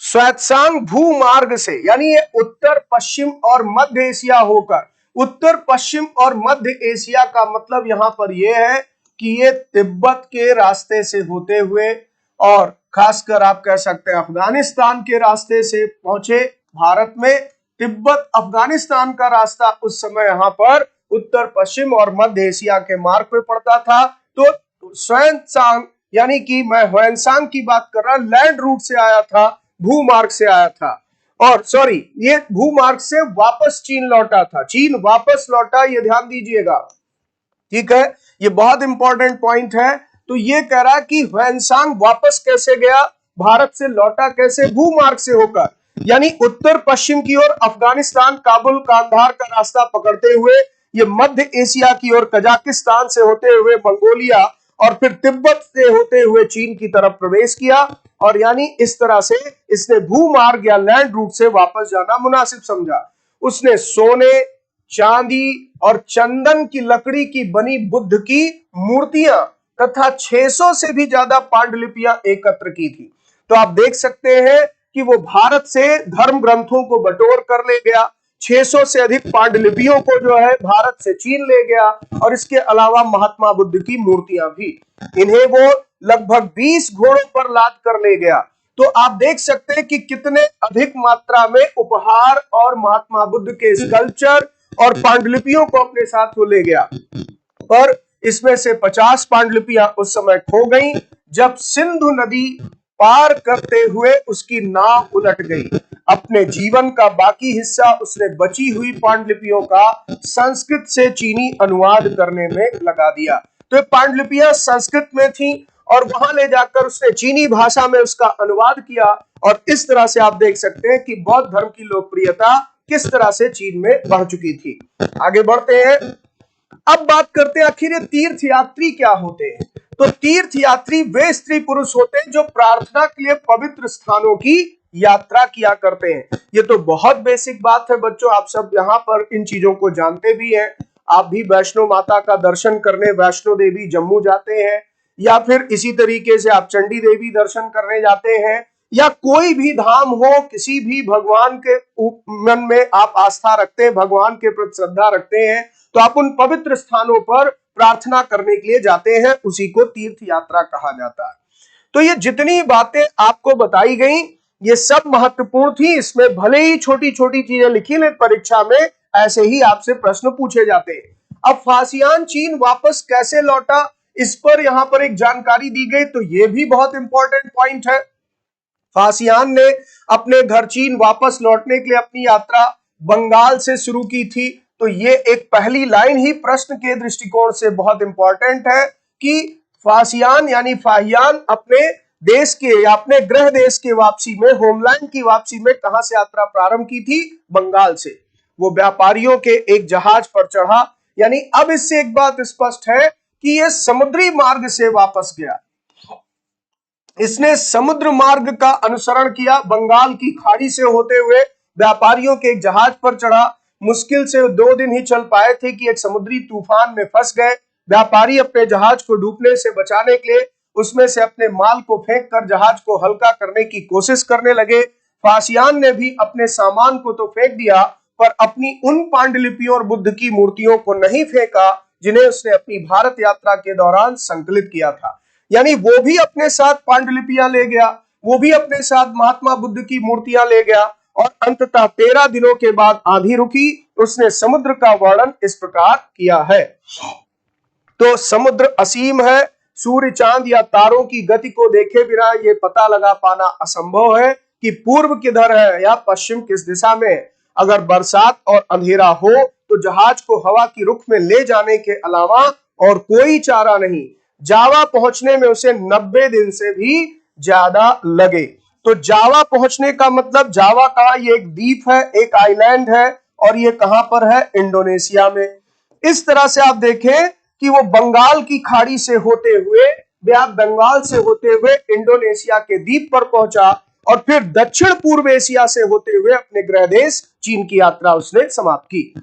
स्वात्सांग भूमार्ग से, यानी ये उत्तर पश्चिम और मध्य एशिया होकर, उत्तर पश्चिम और मध्य एशिया का मतलब यहां पर यह है कि ये तिब्बत के रास्ते से होते हुए और खासकर आप कह सकते हैं अफगानिस्तान के रास्ते से पहुंचे भारत में। तिब्बत अफगानिस्तान का रास्ता उस समय यहां पर उत्तर पश्चिम और मध्य एशिया के मार्ग पे पड़ता था। तो स्वात्सांग यानी कि मैं ह्वेनसांग की बात कर रहा, लैंड रूट से आया था, भूमार्ग से आया था, और सॉरी ये भूमार्ग से वापस चीन लौटा था, चीन वापस लौटा, ये ध्यान दीजिएगा, ठीक है, ये बहुत इंपॉर्टेंट पॉइंट है। तो ये कह रहा कि ह्वेनसांग वापस कैसे गया, भारत से लौटा कैसे, भूमार्ग से होकर, यानी उत्तर पश्चिम की ओर अफगानिस्तान, काबुल, कांधार का रास्ता पकड़ते हुए ये मध्य एशिया की ओर कजाकिस्तान से होते हुए मंगोलिया और फिर तिब्बत से होते हुए चीन की तरफ प्रवेश किया, और यानी इस तरह से इसने भूमार्ग या लैंड रूट से वापस जाना मुनासिब समझा। उसने सोने, चांदी और चंदन की लकड़ी की बनी बुद्ध की मूर्तियां तथा 600 से भी ज्यादा पांडुलिपियां एकत्र की थी। तो आप देख सकते हैं कि वो भारत से धर्म ग्रंथों को बटोर कर ले गया, 600 से अधिक पांडुलिपियों को जो है भारत से चीन ले गया, और इसके अलावा महात्मा बुद्ध की मूर्तियां भी, इन्हें वो लगभग 20 घोड़ों पर लाद कर ले गया। तो आप देख सकते हैं कि कितने अधिक मात्रा में उपहार और महात्मा बुद्ध के स्कल्पचर और पांडुलिपियों को अपने साथ वो ले गया। पर इसमें से 50 पांडुलिपियां उस समय खो गई जब सिंधु नदी पार करते हुए उसकी नाव उलट गई। अपने जीवन का बाकी हिस्सा उसने बची हुई पांडुलिपियों का संस्कृत से चीनी अनुवाद करने में लगा दिया। तो ये पांडुलिपियां संस्कृत में थी और वहां ले जाकर उसने चीनी भाषा में उसका अनुवाद किया, और इस तरह से आप देख सकते हैं कि बौद्ध धर्म की लोकप्रियता किस तरह से चीन में बढ़ चुकी थी। आगे बढ़ते हैं, अब बात करते हैं आखिर ये तीर्थ यात्री क्या होते हैं। तो तीर्थ यात्री वे स्त्री पुरुष होते हैं जो प्रार्थना के लिए पवित्र स्थानों की यात्रा किया करते हैं। ये तो बहुत बेसिक बात है बच्चों, आप सब यहाँ पर इन चीजों को जानते भी हैं। आप भी वैष्णो माता का दर्शन करने वैष्णो देवी जम्मू जाते हैं, या फिर इसी तरीके से आप चंडी देवी दर्शन करने जाते हैं, या कोई भी धाम हो, किसी भी भगवान के मन में आप आस्था रखते हैं, भगवान के प्रति श्रद्धा रखते हैं, तो आप उन पवित्र स्थानों पर प्रार्थना करने के लिए जाते हैं, उसी को तीर्थ यात्रा कहा जाता है। तो ये जितनी बातें आपको बताई गई ये सब महत्वपूर्ण थी, इसमें भले ही छोटी छोटी चीजें लिखी, लेकिन परीक्षा में ऐसे ही आपसे प्रश्न पूछे जाते हैं। अब फासियान चीन वापस कैसे लौटा, इस पर यहां पर एक जानकारी दी गई, तो ये भी बहुत इंपॉर्टेंट पॉइंट है। फासियान ने अपने घर चीन वापस लौटने के लिए अपनी यात्रा बंगाल से शुरू की थी। तो ये एक पहली लाइन ही प्रश्न के दृष्टिकोण से बहुत इंपॉर्टेंट है कि फासियान यानी फाहियान अपने देश के या अपने गृह देश के वापसी में, होमलैंड की वापसी में कहां से यात्रा प्रारंभ की थी, बंगाल से। वो व्यापारियों के एक जहाज पर चढ़ा, यानी अब इससे एक बात स्पष्ट है कि ये समुद्री मार्ग से वापस गया। इसने समुद्र मार्ग का अनुसरण किया, बंगाल की खाड़ी से होते हुए व्यापारियों के एक जहाज पर चढ़ा। मुश्किल से 2 दिन ही चल पाए थे कि एक समुद्री तूफान में फंस गए। व्यापारी अपने जहाज को डूबने से बचाने के लिए उसमें से अपने माल को फेंक कर जहाज को हल्का करने की कोशिश करने लगे। फासियान ने भी अपने सामान को तो फेंक दिया, पर अपनी उन पांडुलिपियों और बुद्ध की मूर्तियों को नहीं फेंका जिन्हें उसने अपनी भारत यात्रा के दौरान संकलित किया था। यानी वो भी अपने साथ पांडुलिपियां ले गया, वो भी अपने साथ महात्मा बुद्ध की मूर्तियां ले गया, और अंततः 13 दिनों के बाद आंधी रुकी। उसने समुद्र का वर्णन इस प्रकार किया है। तो समुद्र असीम है, सूर्य, चांद या तारों की गति को देखे बिना यह पता लगा पाना असंभव है कि पूर्व किधर है या पश्चिम किस दिशा में। अगर बरसात और अंधेरा हो तो जहाज को हवा की रुख में ले जाने के अलावा और कोई चारा नहीं। जावा पहुंचने में उसे 90 दिन से भी ज्यादा लगे। तो जावा पहुंचने का मतलब, जावा का ये एक द्वीप है, एक आइलैंड है, और ये कहां पर है? इंडोनेशिया में। इस तरह से आप देखें कि वो बंगाल की खाड़ी से होते हुए, बंगाल से होते हुए इंडोनेशिया के द्वीप पर पहुंचा और फिर दक्षिण पूर्व एशिया से होते हुए अपने गृह देश चीन की यात्रा उसने समाप्त की।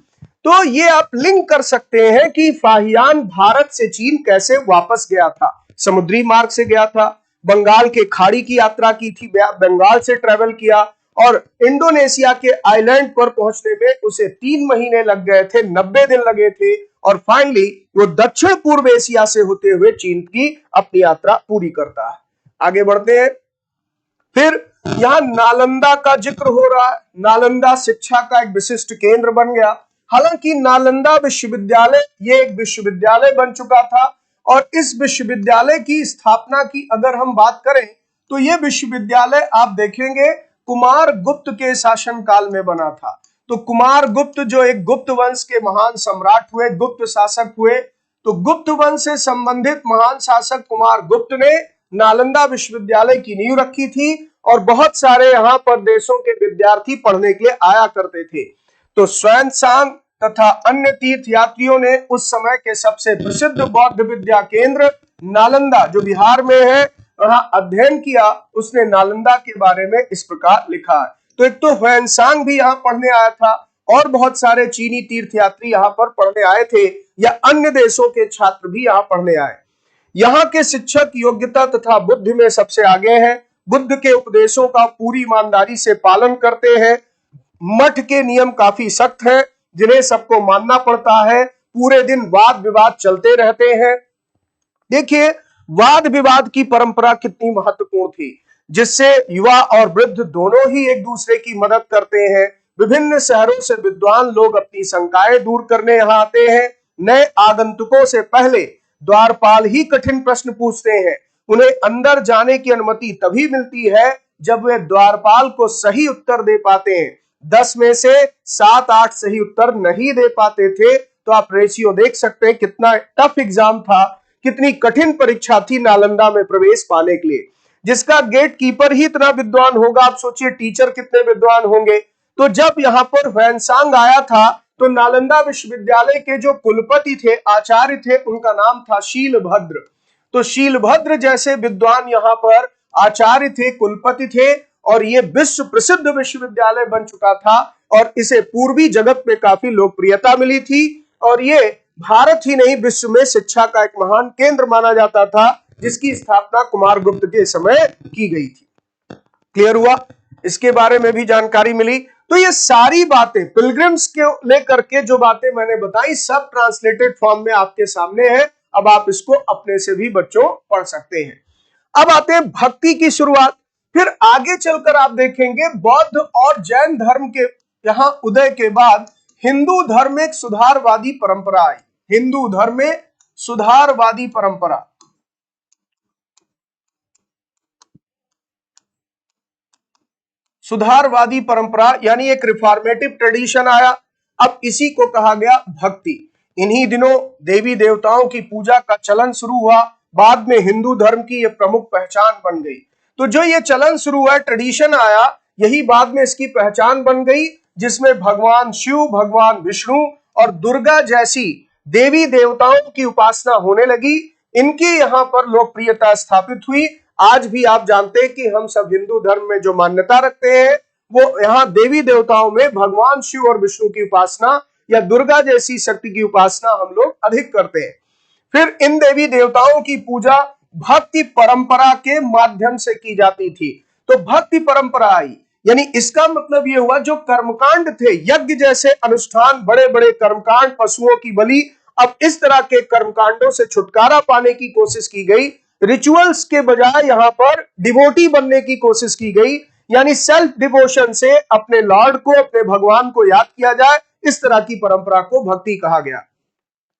तो ये आप लिंक कर सकते हैं कि फाहियान भारत से चीन कैसे वापस गया था। समुद्री मार्ग से गया था, बंगाल के खाड़ी की यात्रा की थी, बंगाल से ट्रेवल किया और इंडोनेशिया के आइलैंड पर पहुंचने में उसे 3 महीने लग गए थे, 90 दिन लगे थे, और फाइनली वो दक्षिण पूर्व एशिया से होते हुए चीन की अपनी यात्रा पूरी करता है। आगे बढ़ते हैं। फिर यहां नालंदा का जिक्र हो रहा है। नालंदा शिक्षा का एक विशिष्ट केंद्र बन गया। हालांकि नालंदा विश्वविद्यालय ये एक विश्वविद्यालय बन चुका था, और इस विश्वविद्यालय की स्थापना की अगर हम बात करें तो यह विश्वविद्यालय आप देखेंगे कुमार गुप्त के शासन काल में बना था। तो कुमार गुप्त जो एक गुप्त वंश के महान सम्राट हुए, गुप्त शासक हुए, तो गुप्त वंश से संबंधित महान शासक कुमार गुप्त ने नालंदा विश्वविद्यालय की नींव रखी थी और बहुत सारे यहाँ पर देशों के विद्यार्थी पढ़ने के लिए आया करते थे। तो स्वान तथा अन्य तीर्थ यात्रियों ने उस समय के सबसे प्रसिद्ध बौद्ध विद्या केंद्र नालंदा, जो बिहार में है, वहां अध्ययन किया। उसने नालंदा के बारे में इस प्रकार लिखा है। तो एक तो ह्वेनसांग भी यहाँ पढ़ने आया था और बहुत सारे चीनी तीर्थयात्री यहाँ पर पढ़ने आए थे, या अन्य देशों के छात्र भी यहाँ पढ़ने आए। यहाँ के शिक्षक योग्यता तथा बुद्धि में सबसे आगे हैं। बुद्ध के उपदेशों का पूरी ईमानदारी से पालन करते हैं। मठ के नियम काफी सख्त हैं, जिन्हें सबको मानना पड़ता है। पूरे दिन वाद विवाद चलते रहते हैं। देखिए, वाद विवाद की परंपरा कितनी महत्वपूर्ण थी, जिससे युवा और वृद्ध दोनों ही एक दूसरे की मदद करते हैं। विभिन्न शहरों से विद्वान लोग अपनी शंकाएं दूर करने यहाँ आते हैं। नए आगंतुकों से पहले द्वारपाल ही कठिन प्रश्न पूछते हैं। उन्हें अंदर जाने की अनुमति तभी मिलती है जब वे द्वारपाल को सही उत्तर दे पाते हैं। 10 में से 7-8 सही उत्तर नहीं दे पाते थे। तो आप रेशियो देख सकते हैं कितना टफ एग्जाम था, कितनी कठिन परीक्षा थी नालंदा में प्रवेश पाने के लिए, जिसका गेट कीपर ही इतना विद्वान होगा। आप सोचिए टीचर कितने विद्वान होंगे। तो जब यहाँ पर ह्वेनसांग आया था तो नालंदा विश्वविद्यालय के जो कुलपति थे, आचार्य थे, उनका नाम था शीलभद्र। तो शीलभद्र जैसे विद्वान यहाँ पर आचार्य थे, कुलपति थे, और ये विश्व प्रसिद्ध विश्वविद्यालय बन चुका था और इसे पूर्वी जगत में काफी लोकप्रियता मिली थी। और ये भारत ही नहीं, विश्व में शिक्षा का एक महान केंद्र माना जाता था, जिसकी स्थापना कुमार गुप्त के समय की गई थी। क्लियर हुआ? इसके बारे में भी जानकारी मिली। तो ये सारी बातें पिलग्रिम्स के लेकर के जो बातें मैंने बताई, सब ट्रांसलेटेड फॉर्म में आपके सामने है। अब आप इसको अपने से भी बच्चों पढ़ सकते हैं। अब आते हैं भक्ति की शुरुआत। फिर आगे चलकर आप देखेंगे बौद्ध और जैन धर्म के यहां उदय के बाद हिंदू धर्म में एक सुधारवादी परंपरा आई। हिंदू धर्म में सुधारवादी परंपरा, सुधारवादी परंपरा यानी एक रिफॉर्मेटिव ट्रेडिशन आया। अब इसी को कहा गया भक्ति। इन्हीं दिनों देवी देवताओं की पूजा का चलन शुरू हुआ। बाद में हिंदू धर्म की यह प्रमुख पहचान बन गई। तो जो ये चलन शुरू हुआ, ट्रेडिशन आया, यही बाद में इसकी पहचान बन गई, जिसमें भगवान शिव, भगवान विष्णु और दुर्गा जैसी देवी देवताओं की उपासना होने लगी। इनकी यहाँ पर लोकप्रियता स्थापित हुई। आज भी आप जानते हैं कि हम सब हिंदू धर्म में जो मान्यता रखते हैं, वो यहाँ देवी देवताओं में भगवान शिव और विष्णु की उपासना या दुर्गा जैसी शक्ति की उपासना हम लोग अधिक करते हैं। फिर इन देवी देवताओं की पूजा भक्ति परंपरा के माध्यम से की जाती थी। तो भक्ति परंपरा आई, यानी इसका मतलब यह हुआ जो कर्मकांड थे, यज्ञ जैसे अनुष्ठान, बड़े बड़े कर्मकांड, पशुओं की बलि, अब इस तरह के कर्मकांडों से छुटकारा पाने की कोशिश की गई। रिचुअल्स के बजाय यहाँ पर डिवोटी बनने की कोशिश की गई। यानी सेल्फ डिवोशन से अपने लॉर्ड को, अपने भगवान को याद किया जाए, इस तरह की परंपरा को भक्ति कहा गया।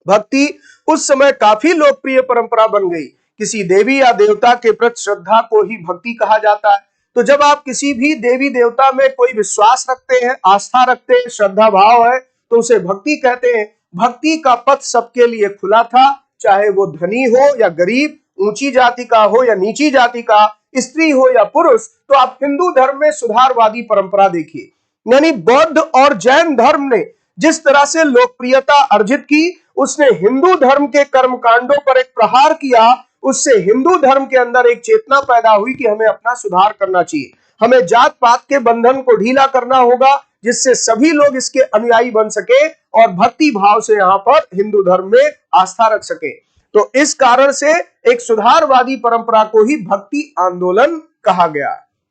भक्ति उस समय काफी लोकप्रिय परंपरा बन गई। किसी देवी या देवता के प्रति श्रद्धा को ही भक्ति कहा जाता है। तो जब आप किसी भी देवी देवता में कोई विश्वास रखते हैं, आस्था रखते हैं, श्रद्धा भाव है, तो उसे भक्ति कहते हैं। भक्ति का पथ सबके लिए खुला था, चाहे वो धनी हो या गरीब, ऊंची जाति का हो या नीची जाति का, स्त्री हो या पुरुष। तो आप हिंदू धर्म में सुधारवादी परंपरा देखिए, यानी बौद्ध और जैन धर्म ने जिस तरह से लोकप्रियता अर्जित की, उसने हिंदू धर्म के कर्मकांडों पर एक प्रहार किया। उससे हिंदू धर्म के अंदर एक चेतना पैदा हुई कि हमें अपना सुधार करना चाहिए, हमें जात पात के बंधन को ढीला करना होगा, जिससे सभी लोग इसके अनुयायी बन सके और भक्ति भाव से यहाँ पर हिंदू धर्म में आस्था रख सके। तो इस कारण से एक सुधारवादी परंपरा को ही भक्ति आंदोलन कहा गया।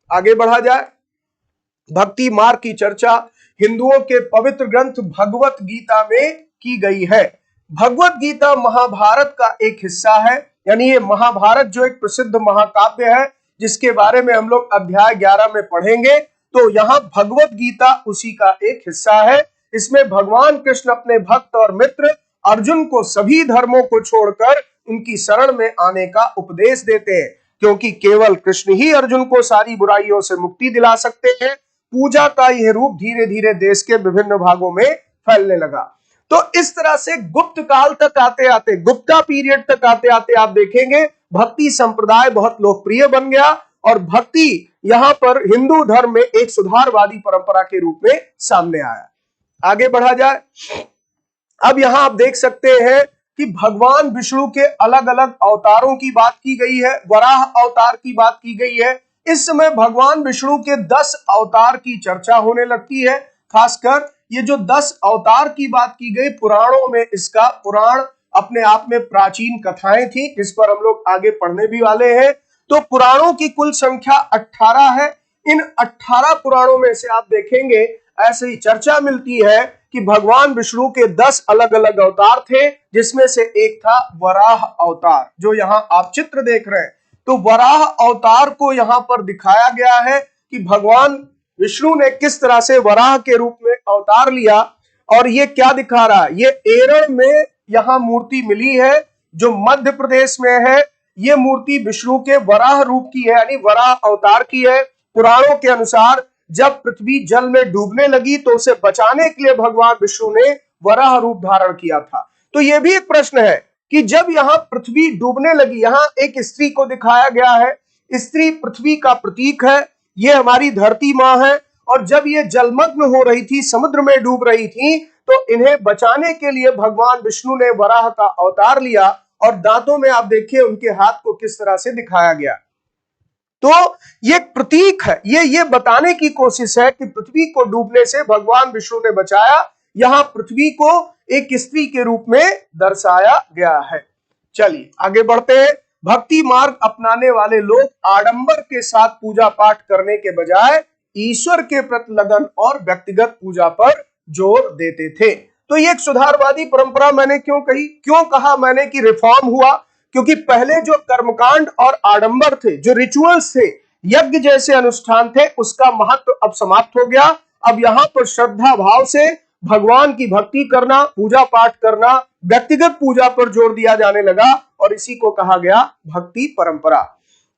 आगे बढ़ा जाए, भक्ति मार्ग की चर्चा हिंदुओं के पवित्र ग्रंथ भगवत गीता में की गई है। भगवत गीता महाभारत का एक हिस्सा है, यानी ये महाभारत जो एक प्रसिद्ध महाकाव्य है, जिसके बारे में हम लोग अध्याय 11 में पढ़ेंगे। तो यहाँ भगवत गीता उसी का एक हिस्सा है। इसमें भगवान कृष्ण अपने भक्त और मित्र अर्जुन को सभी धर्मों को छोड़कर उनकी शरण में आने का उपदेश देते हैं, क्योंकि केवल कृष्ण ही अर्जुन को सारी बुराइयों से मुक्ति दिला सकते हैं। पूजा का यह रूप धीरे धीरे देश के विभिन्न भागों में फैलने लगा। तो इस तरह से गुप्त काल तक आते आते, गुप्ता पीरियड तक आते आते आप देखेंगे भक्ति संप्रदाय बहुत लोकप्रिय बन गया और भक्ति यहाँ पर हिंदू धर्म में एक सुधारवादी परंपरा के रूप में सामने आया। आगे बढ़ा जाए, अब यहाँ आप देख सकते हैं कि भगवान विष्णु के अलग अलग अवतारों की बात की गई है, वराह अवतार की बात की गई है। इस समय भगवान विष्णु के 10 अवतार की चर्चा होने लगती है। खासकर ये जो 10 अवतार की बात की गई, पुराणों में इसका पुराण अपने आप में प्राचीन कथाएं थी, जिस पर हम लोग आगे पढ़ने भी वाले हैं। तो पुराणों की कुल संख्या 18 है। इन 18 पुराणों में से आप देखेंगे ऐसे ही चर्चा मिलती है कि भगवान विष्णु के 10 अलग अलग अवतार थे, जिसमें से एक था वराह अवतार, जो यहाँ आप चित्र देख रहे हैं। तो वराह अवतार को यहाँ पर दिखाया गया है कि भगवान विष्णु ने किस तरह से वराह के रूप में अवतार लिया। और ये क्या दिखा रहा है, ये एरण में यहाँ मूर्ति मिली है जो मध्य प्रदेश में है। ये मूर्ति विष्णु के वराह रूप की है, यानी वराह अवतार की है। पुराणों के अनुसार जब पृथ्वी जल में डूबने लगी तो उसे बचाने के लिए भगवान विष्णु ने वराह रूप धारण किया था। तो यह भी एक प्रश्न है कि जब यहाँ पृथ्वी डूबने लगी, यहाँ एक स्त्री को दिखाया गया है। स्त्री पृथ्वी का प्रतीक है, ये हमारी धरती माँ है। और जब ये जलमग्न हो रही थी, समुद्र में डूब रही थी, तो इन्हें बचाने के लिए भगवान विष्णु ने वराह का अवतार लिया। और दांतों में आप देखिए उनके हाथ को किस तरह से दिखाया गया। तो ये प्रतीक है, ये बताने की कोशिश है कि पृथ्वी को डूबने से भगवान विष्णु ने बचाया। यहाँ पृथ्वी को एक स्त्री के रूप में दर्शाया गया है। चलिए आगे बढ़ते हैं। भक्ति मार्ग अपनाने वाले लोग आडंबर के साथ पूजा पाठ करने के बजाय ईश्वर के प्रति लगन और व्यक्तिगत पूजा पर जोर देते थे। तो ये एक सुधारवादी परंपरा मैंने क्यों कहा मैंने कि रिफॉर्म हुआ, क्योंकि पहले जो कर्मकांड और आडंबर थे, जो रिचुअल्स थे, यज्ञ जैसे अनुष्ठान थे, उसका महत्व अब समाप्त हो गया। अब यहाँ पर श्रद्धा भाव से भगवान की भक्ति करना, पूजा पाठ करना, व्यक्तिगत पूजा पर जोर दिया जाने लगा और इसी को कहा गया भक्ति परंपरा।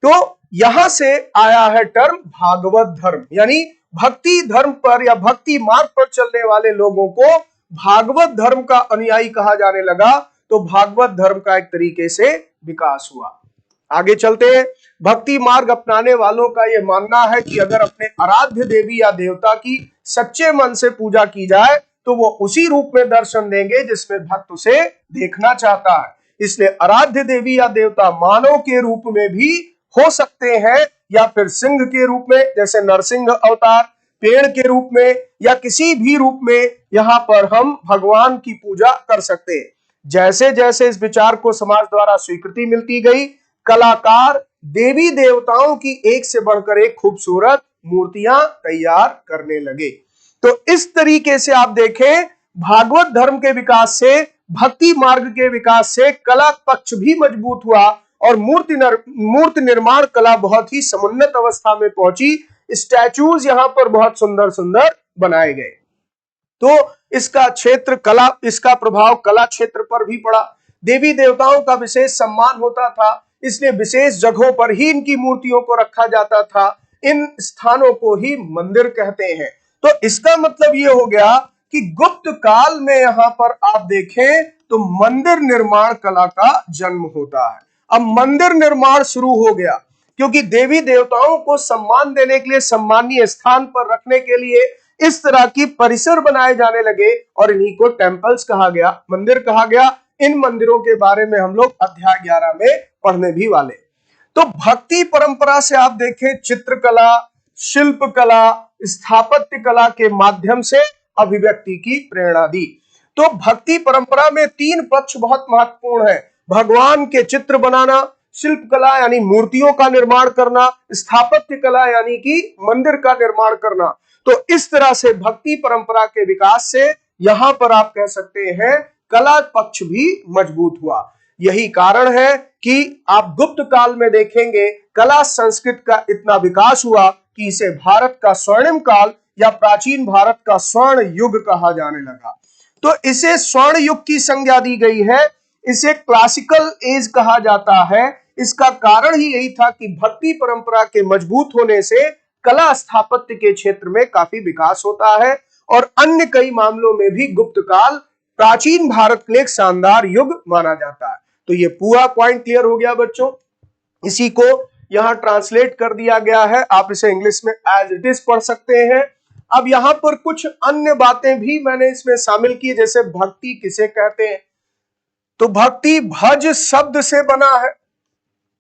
तो यहां से आया है टर्म भागवत धर्म, यानी भक्ति धर्म पर या भक्ति मार्ग पर चलने वाले लोगों को भागवत धर्म का अनुयायी कहा जाने लगा। तो भागवत धर्म का एक तरीके से विकास हुआ। आगे चलते हैं। भक्ति मार्ग अपनाने वालों का यह मानना है कि अगर अपने आराध्य देवी या देवता की सच्चे मन से पूजा की जाए तो वो उसी रूप में दर्शन देंगे जिसमें भक्त उसे देखना चाहता है। इसलिए आराध्य देवी या देवता मानव के रूप में भी हो सकते हैं, या फिर सिंह के रूप में जैसे नरसिंह अवतार, पेड़ के रूप में, या किसी भी रूप में यहाँ पर हम भगवान की पूजा कर सकते हैं। जैसे जैसे इस विचार को समाज द्वारा स्वीकृति मिलती गई, कलाकार देवी देवताओं की एक से बढ़कर एक खूबसूरत मूर्तियां तैयार करने लगे। तो इस तरीके से आप देखें, भागवत धर्म के विकास से, भक्ति मार्ग के विकास से कला पक्ष भी मजबूत हुआ और मूर्ति निर्माण कला बहुत ही समुन्नत अवस्था में पहुंची। स्टैचूज यहाँ पर बहुत सुंदर सुंदर बनाए गए। तो इसका क्षेत्र कला, इसका प्रभाव कला क्षेत्र पर भी पड़ा। देवी देवताओं का विशेष सम्मान होता था, इसलिए विशेष जगहों पर ही इनकी मूर्तियों को रखा जाता था। इन स्थानों को ही मंदिर कहते हैं। तो इसका मतलब ये हो गया कि गुप्त काल में यहां पर आप देखें तो मंदिर निर्माण कला का जन्म होता है। अब मंदिर निर्माण शुरू हो गया क्योंकि देवी देवताओं को सम्मान देने के लिए, सम्मानीय स्थान पर रखने के लिए इस तरह की परिसर बनाए जाने लगे और इन्हीं को टेम्पल्स कहा गया, मंदिर कहा गया। इन मंदिरों के बारे में हम लोग अध्याय 11 में पढ़ने भी वाले। तो भक्ति परंपरा से आप देखें चित्रकला, शिल्प कला, स्थापत्य कला के माध्यम से अभिव्यक्ति की प्रेरणा दी। तो भक्ति परंपरा में 3 पक्ष बहुत महत्वपूर्ण है। भगवान के चित्र बनाना, शिल्प कला यानी मूर्तियों का निर्माण करना, स्थापत्य कला यानी कि मंदिर का निर्माण करना। तो इस तरह से भक्ति परंपरा के विकास से यहां पर आप कह सकते हैं कला पक्ष भी मजबूत हुआ। यही कारण है कि आप गुप्त काल में देखेंगे कला संस्कृत का इतना विकास हुआ कि इसे भारत का स्वर्णिम काल या प्राचीन भारत का स्वर्ण युग कहा जाने लगा। तो इसे स्वर्ण युग की संज्ञा दी गई है, इसे क्लासिकल एज कहा जाता है। इसका कारण ही यही था कि भक्ति परंपरा के मजबूत होने से कला स्थापत्य के क्षेत्र में काफी विकास होता है और अन्य कई मामलों में भी गुप्त काल प्राचीन भारत के लिए एक शानदार युग माना जाता है। तो ये पूरा पॉइंट क्लियर हो गया बच्चों। इसी को यहां ट्रांसलेट कर दिया गया है, आप इसे इंग्लिश में एज इट इज पढ़ सकते हैं। अब यहां पर कुछ अन्य बातें भी मैंने इसमें शामिल की, जैसे भक्ति किसे कहते हैं। तो भक्ति भज शब्द से बना है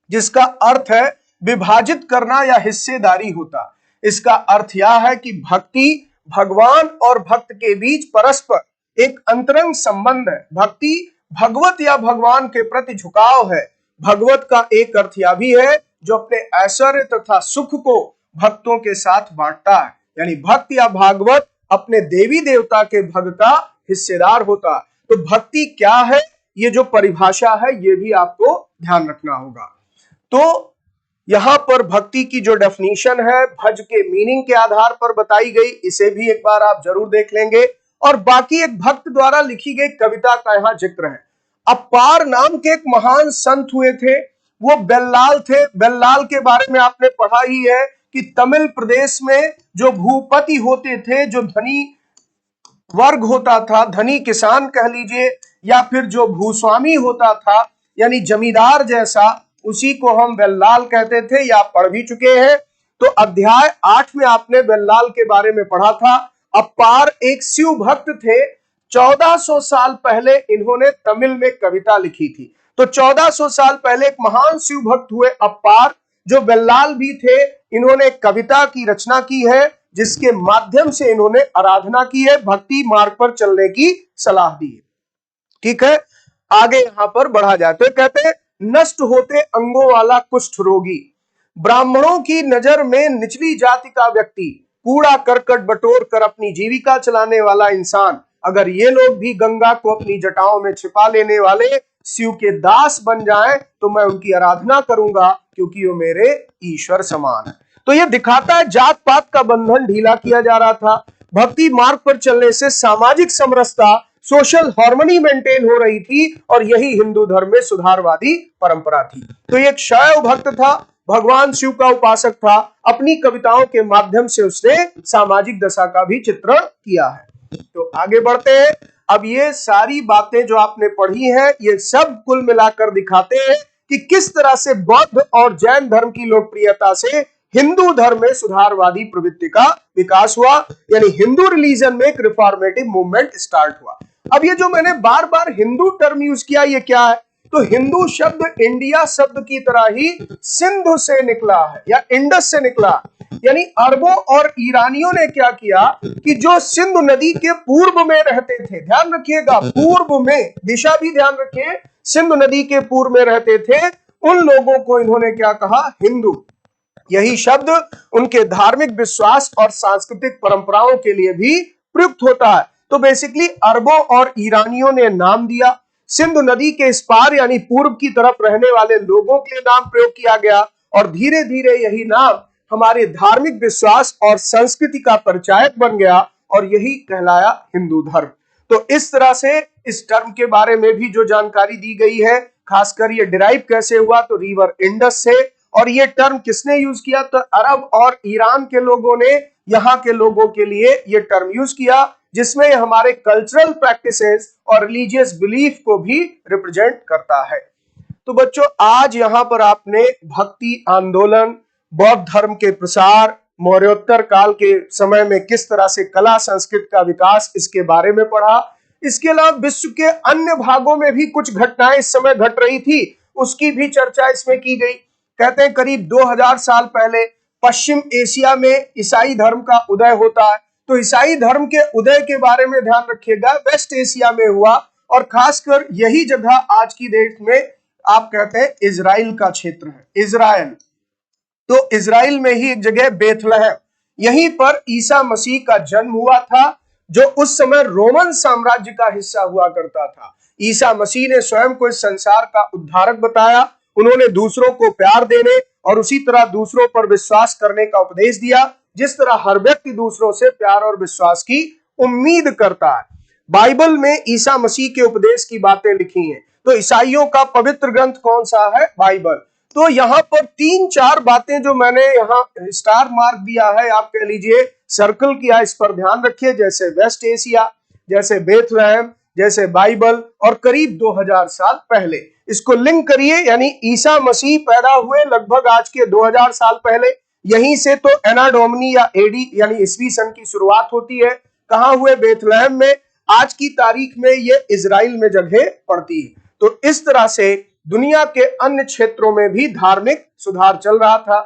जिसका अर्थ है विभाजित करना या हिस्सेदारी होता। इसका अर्थ यह है कि भक्ति भगवान और भक्त के बीच परस्पर एक अंतरंग संबंध है। भक्ति भगवत या भगवान के प्रति झुकाव है। भगवत का एक अर्थ यह भी है जो अपने ऐश्वर्य तथा सुख को भक्तों के साथ बांटता है, यानी भक्त या भागवत अपने देवी देवता के भग का हिस्सेदार होता है। तो भक्ति क्या है, ये जो परिभाषा है ये भी आपको ध्यान रखना होगा। तो यहां पर भक्ति की जो डेफिनेशन है भज के मीनिंग के आधार पर बताई गई, इसे भी एक बार आप जरूर देख लेंगे। और बाकी एक भक्त द्वारा लिखी गई कविता का यहां जिक्र है। अपार नाम के एक महान संत हुए थे, वो बेल्लाल थे। बेल्लाल के बारे में आपने पढ़ा ही है कि तमिल प्रदेश में जो भूपति होते थे, जो धनी वर्ग होता था, धनी किसान कह लीजिए, या फिर जो भूस्वामी होता था यानी जमींदार जैसा, उसी को हम बेल्लाल कहते थे, या पढ़ भी चुके हैं। तो अध्याय 8 में आपने बेल्लाल के बारे में पढ़ा था। अपार एक शिव भक्त थे। 1400 साल पहले इन्होंने तमिल में कविता लिखी थी। तो 1400 साल पहले एक महान शिव भक्त हुए अपार, जो बेल्लाल भी थे। इन्होंने कविता की रचना की है जिसके माध्यम से इन्होंने आराधना की है, भक्ति मार्ग पर चलने की सलाह दी है। ठीक है, आगे यहां पर बढ़ा जाए तो कहते हैं नष्ट होते अंगों वाला कुष्ठ रोगी, ब्राह्मणों की नजर में निचली जाति का व्यक्ति, कूड़ा करकट बटोर कर अपनी जीविका चलाने वाला इंसान, अगर ये लोग भी गंगा को अपनी जटाओं में छिपा लेने वाले शिव के दास बन जाएं तो मैं उनकी आराधना करूंगा क्योंकि वो मेरे ईश्वर समान है। तो ये दिखाता है जात पात का बंधन ढीला किया जा रहा था। भक्ति मार्ग पर चलने से सामाजिक समरसता, सोशल हार्मनी मेंटेन हो रही थी और यही हिंदू धर्म में सुधारवादी परंपरा थी। तो ये एक शैव भक्त था, भगवान शिव का उपासक था। अपनी कविताओं के माध्यम से उसने सामाजिक दशा का भी चित्रण किया है। तो आगे बढ़ते हैं। अब ये सारी बातें जो आपने पढ़ी हैं, ये सब कुल मिलाकर दिखाते हैं कि किस तरह से बौद्ध और जैन धर्म की लोकप्रियता से हिंदू धर्म में सुधारवादी प्रवृत्ति का विकास हुआ, यानी हिंदू रिलीजन में एक रिफॉर्मेटिव मूवमेंट स्टार्ट हुआ। अब ये जो मैंने बार बार हिंदू टर्म यूज किया, ये क्या है? तो हिंदू शब्द इंडिया शब्द की तरह ही सिंधु से निकला है या इंडस से निकला, यानी अरबों और ईरानियों ने क्या किया कि जो सिंधु नदी के पूर्व में रहते थे, ध्यान रखिएगा पूर्व में, दिशा भी ध्यान रखिए, सिंधु नदी के पूर्व में रहते थे, उन लोगों को इन्होंने क्या कहा? हिंदू। यही शब्द उनके धार्मिक विश्वास और सांस्कृतिक परंपराओं के लिए भी प्रयुक्त होता है। तो बेसिकली अरबों और ईरानियों ने नाम दिया, सिंधु नदी के इस पार यानी पूर्व की तरफ रहने वाले लोगों के लिए नाम प्रयोग किया गया और धीरे धीरे यही नाम हमारे धार्मिक विश्वास और संस्कृति का परिचायक बन गया और यही कहलाया हिंदू धर्म। तो इस तरह से इस टर्म के बारे में भी जो जानकारी दी गई है, खासकर ये डिराइव कैसे हुआ, तो रिवर इंडस से। और ये टर्म किसने यूज किया, तो अरब और ईरान के लोगों ने यहाँ के लोगों के लिए ये टर्म यूज किया, जिसमें हमारे कल्चरल प्रैक्टिसेस और रिलीजियस बिलीफ को भी रिप्रेजेंट करता है। तो बच्चों, आज यहाँ पर आपने भक्ति आंदोलन, बौद्ध धर्म के प्रसार, मौर्योत्तर काल के समय में किस तरह से कला संस्कृति का विकास, इसके बारे में पढ़ा। इसके अलावा विश्व के अन्य भागों में भी कुछ घटनाएं इस समय घट रही थी, उसकी भी चर्चा इसमें की गई। कहते हैं करीब 2000 साल पहले पश्चिम एशिया में ईसाई धर्म का उदय होता है। तो ईसाई धर्म के उदय के बारे में ध्यान रखिएगा, वेस्ट एशिया में हुआ, और खासकर यही जगह आज की डेट में आप कहते हैं इजराइल का क्षेत्र है, इजराइल। तो इजराइल में ही एक जगह बेथलहम, यहीं पर ईसा मसीह का जन्म हुआ था, जो उस समय रोमन साम्राज्य का हिस्सा हुआ करता था। ईसा मसीह ने स्वयं को इस संसार का उद्धारक बताया। उन्होंने दूसरों को प्यार देने और उसी तरह दूसरों पर विश्वास करने का उपदेश दिया, जिस तरह हर व्यक्ति दूसरों से प्यार और विश्वास की उम्मीद करता है। बाइबल में ईसा मसीह के उपदेश की बातें लिखी हैं। तो ईसाइयों का पवित्र ग्रंथ कौन सा है, बाइबल। तो यहाँ पर 3-4 बातें जो मैंने यहाँ स्टार मार्क दिया है, आप कह लीजिए सर्कल किया, इस पर ध्यान रखिए। जैसे वेस्ट एशिया, जैसे बेथलहम, जैसे बाइबल, और करीब 2000 साल पहले इसको लिंक करिए, यानी ईसा मसीह पैदा हुए लगभग आज के 2000 साल पहले। यहीं से तो एना डोमिनी या एडी यानी ईस्वी सन की शुरुआत होती है। कहां हुए, बेथलहम में। आज की तारीख में ये इजराइल में जगह पड़ती है। तो इस तरह से दुनिया के अन्य क्षेत्रों में भी धार्मिक सुधार चल रहा था।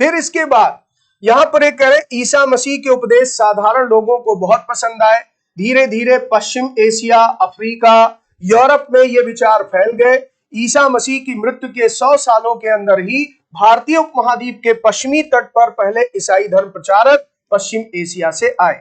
फिर इसके बाद यहां पर एक कह रहे ईसा मसीह के उपदेश साधारण लोगों को बहुत पसंद आए। धीरे धीरे पश्चिम एशिया, अफ्रीका, यूरोप में ये विचार फैल गए। ईसा मसीह की मृत्यु के 100 सालों के अंदर ही भारतीय उपमहाद्वीप के पश्चिमी तट पर पहले ईसाई धर्म प्रचारक पश्चिम एशिया से आए।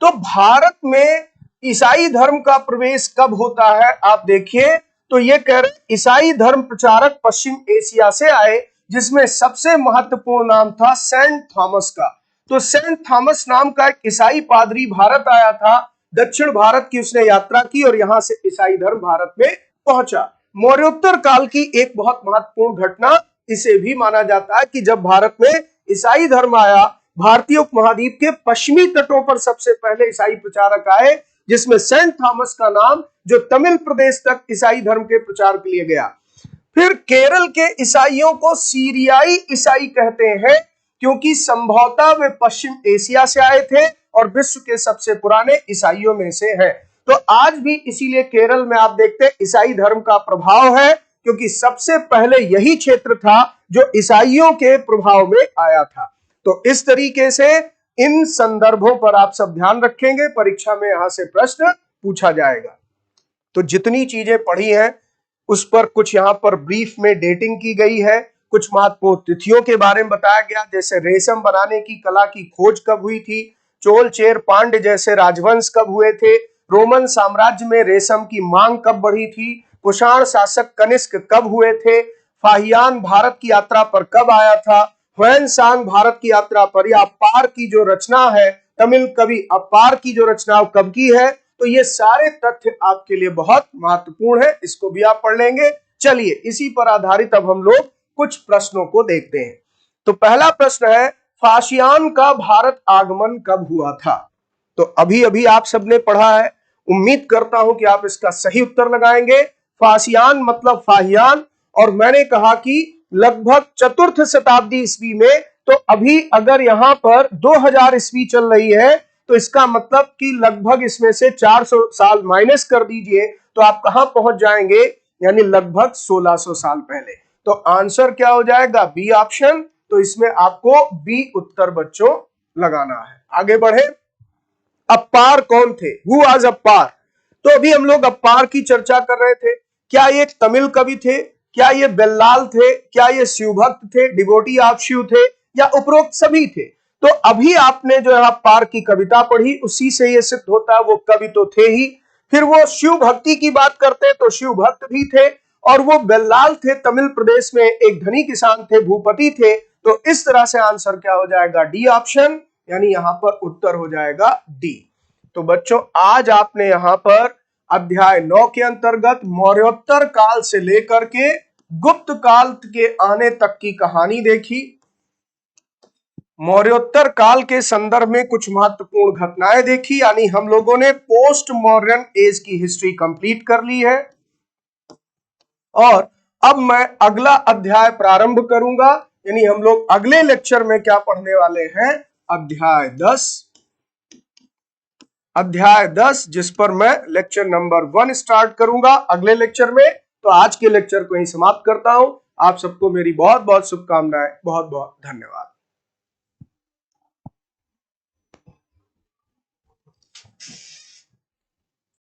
तो भारत में ईसाई धर्म का प्रवेश कब होता है, आप देखिए। तो ये कह रहे ईसाई धर्म प्रचारक पश्चिम एशिया से आए, जिसमें सबसे महत्वपूर्ण नाम था सेंट थॉमस का। तो सेंट थॉमस नाम का एक ईसाई पादरी भारत आया था। दक्षिण भारत की उसने यात्रा की और यहां से ईसाई धर्म भारत में पहुंचा। मौर्योत्तर काल की एक बहुत महत्वपूर्ण घटना इसे भी माना जाता है कि जब भारत में ईसाई धर्म आया, भारतीय उपमहाद्वीप के पश्चिमी तटों पर सबसे पहले ईसाई प्रचारक आए, जिसमें सेंट थॉमस का नाम, जो तमिल प्रदेश तक ईसाई धर्म के प्रचार के लिए गया। फिर केरल के ईसाइयों को सीरियाई ईसाई कहते हैं, क्योंकि संभवतः वे पश्चिम एशिया से आए थे और विश्व के सबसे पुराने ईसाइयों में से हैं। तो आज भी इसीलिए केरल में आप देखते हैं ईसाई धर्म का प्रभाव है, क्योंकि सबसे पहले यही क्षेत्र था जो ईसाइयों के प्रभाव में आया था। तो इस तरीके से इन संदर्भों पर आप सब ध्यान रखेंगे, परीक्षा में यहां से प्रश्न पूछा जाएगा। तो जितनी चीजें पढ़ी हैं उस पर कुछ यहाँ पर ब्रीफ में डेटिंग की गई है, कुछ महत्वपूर्ण तिथियों के बारे में बताया गया, जैसे रेशम बनाने की कला की खोज कब हुई थी, चोल चेर पांड्य जैसे राजवंश कब हुए थे, रोमन साम्राज्य में रेशम की मांग कब बढ़ी थी, कुषाण शासक कनिष्क कब हुए थे, फाहियान भारत की यात्रा पर कब आया था, ह्वेन सांग भारत की यात्रा पर, या अपार की जो रचना है, तमिल कवि अपार की जो रचना कब की है। तो ये सारे तथ्य आपके लिए बहुत महत्वपूर्ण है, इसको भी आप पढ़ लेंगे। चलिए इसी पर आधारित अब हम लोग कुछ प्रश्नों को देखते हैं। तो पहला प्रश्न है, फाशियान का भारत आगमन कब हुआ था। तो अभी अभी आप सबने पढ़ा है, उम्मीद करता हूं कि आप इसका सही उत्तर लगाएंगे। फाशियान मतलब फाहियान, और मैंने कहा कि लगभग चतुर्थ शताब्दी ईस्वी में। तो अभी अगर यहां पर 2000 ईस्वी चल रही है, तो इसका मतलब कि लगभग इसमें से 400 साल माइनस कर दीजिए, तो आप कहां पहुंच जाएंगे, यानी लगभग 1600 साल पहले। तो आंसर क्या हो जाएगा, बी ऑप्शन। तो इसमें आपको बी उत्तर बच्चों लगाना है। आगे बढ़े, अप्पार कौन थे, हु वाज अप्पार। तो अभी हम लोग अप्पार की चर्चा कर रहे थे। क्या ये तमिल कवि थे, क्या ये बेल्लाल थे, क्या ये शिवभक्त थे, डिवोटी ऑफ शिव थे, या उपरोक्त सभी थे। तो अभी आपने जो है अप्पार की कविता पढ़ी, उसी से ये सिद्ध होता है वो कवि तो थे ही। फिर वो शिव भक्ति की बात करते तो शिव भक्त भी थे, और वो बेल्लाल थे, तमिल प्रदेश में एक धनी किसान थे, भूपति थे, तो इस तरह से आंसर क्या हो जाएगा, डी ऑप्शन, यानी यहां पर उत्तर हो जाएगा डी। तो बच्चों आज आपने यहां पर अध्याय 9 के अंतर्गत मौर्योत्तर काल से लेकर के गुप्त काल के आने तक की कहानी देखी। मौर्योत्तर काल के संदर्भ में कुछ महत्वपूर्ण घटनाएं देखी, यानी हम लोगों ने पोस्ट मॉडर्न एज की हिस्ट्री कंप्लीट कर ली है। और अब मैं अगला अध्याय प्रारंभ करूंगा, यानी हम लोग अगले लेक्चर में क्या पढ़ने वाले हैं, अध्याय 10, जिस पर मैं लेक्चर नंबर 1 स्टार्ट करूंगा अगले लेक्चर में। तो आज के लेक्चर को यहीं समाप्त करता हूं। आप सबको मेरी बहुत बहुत शुभकामनाएं, बहुत बहुत धन्यवाद।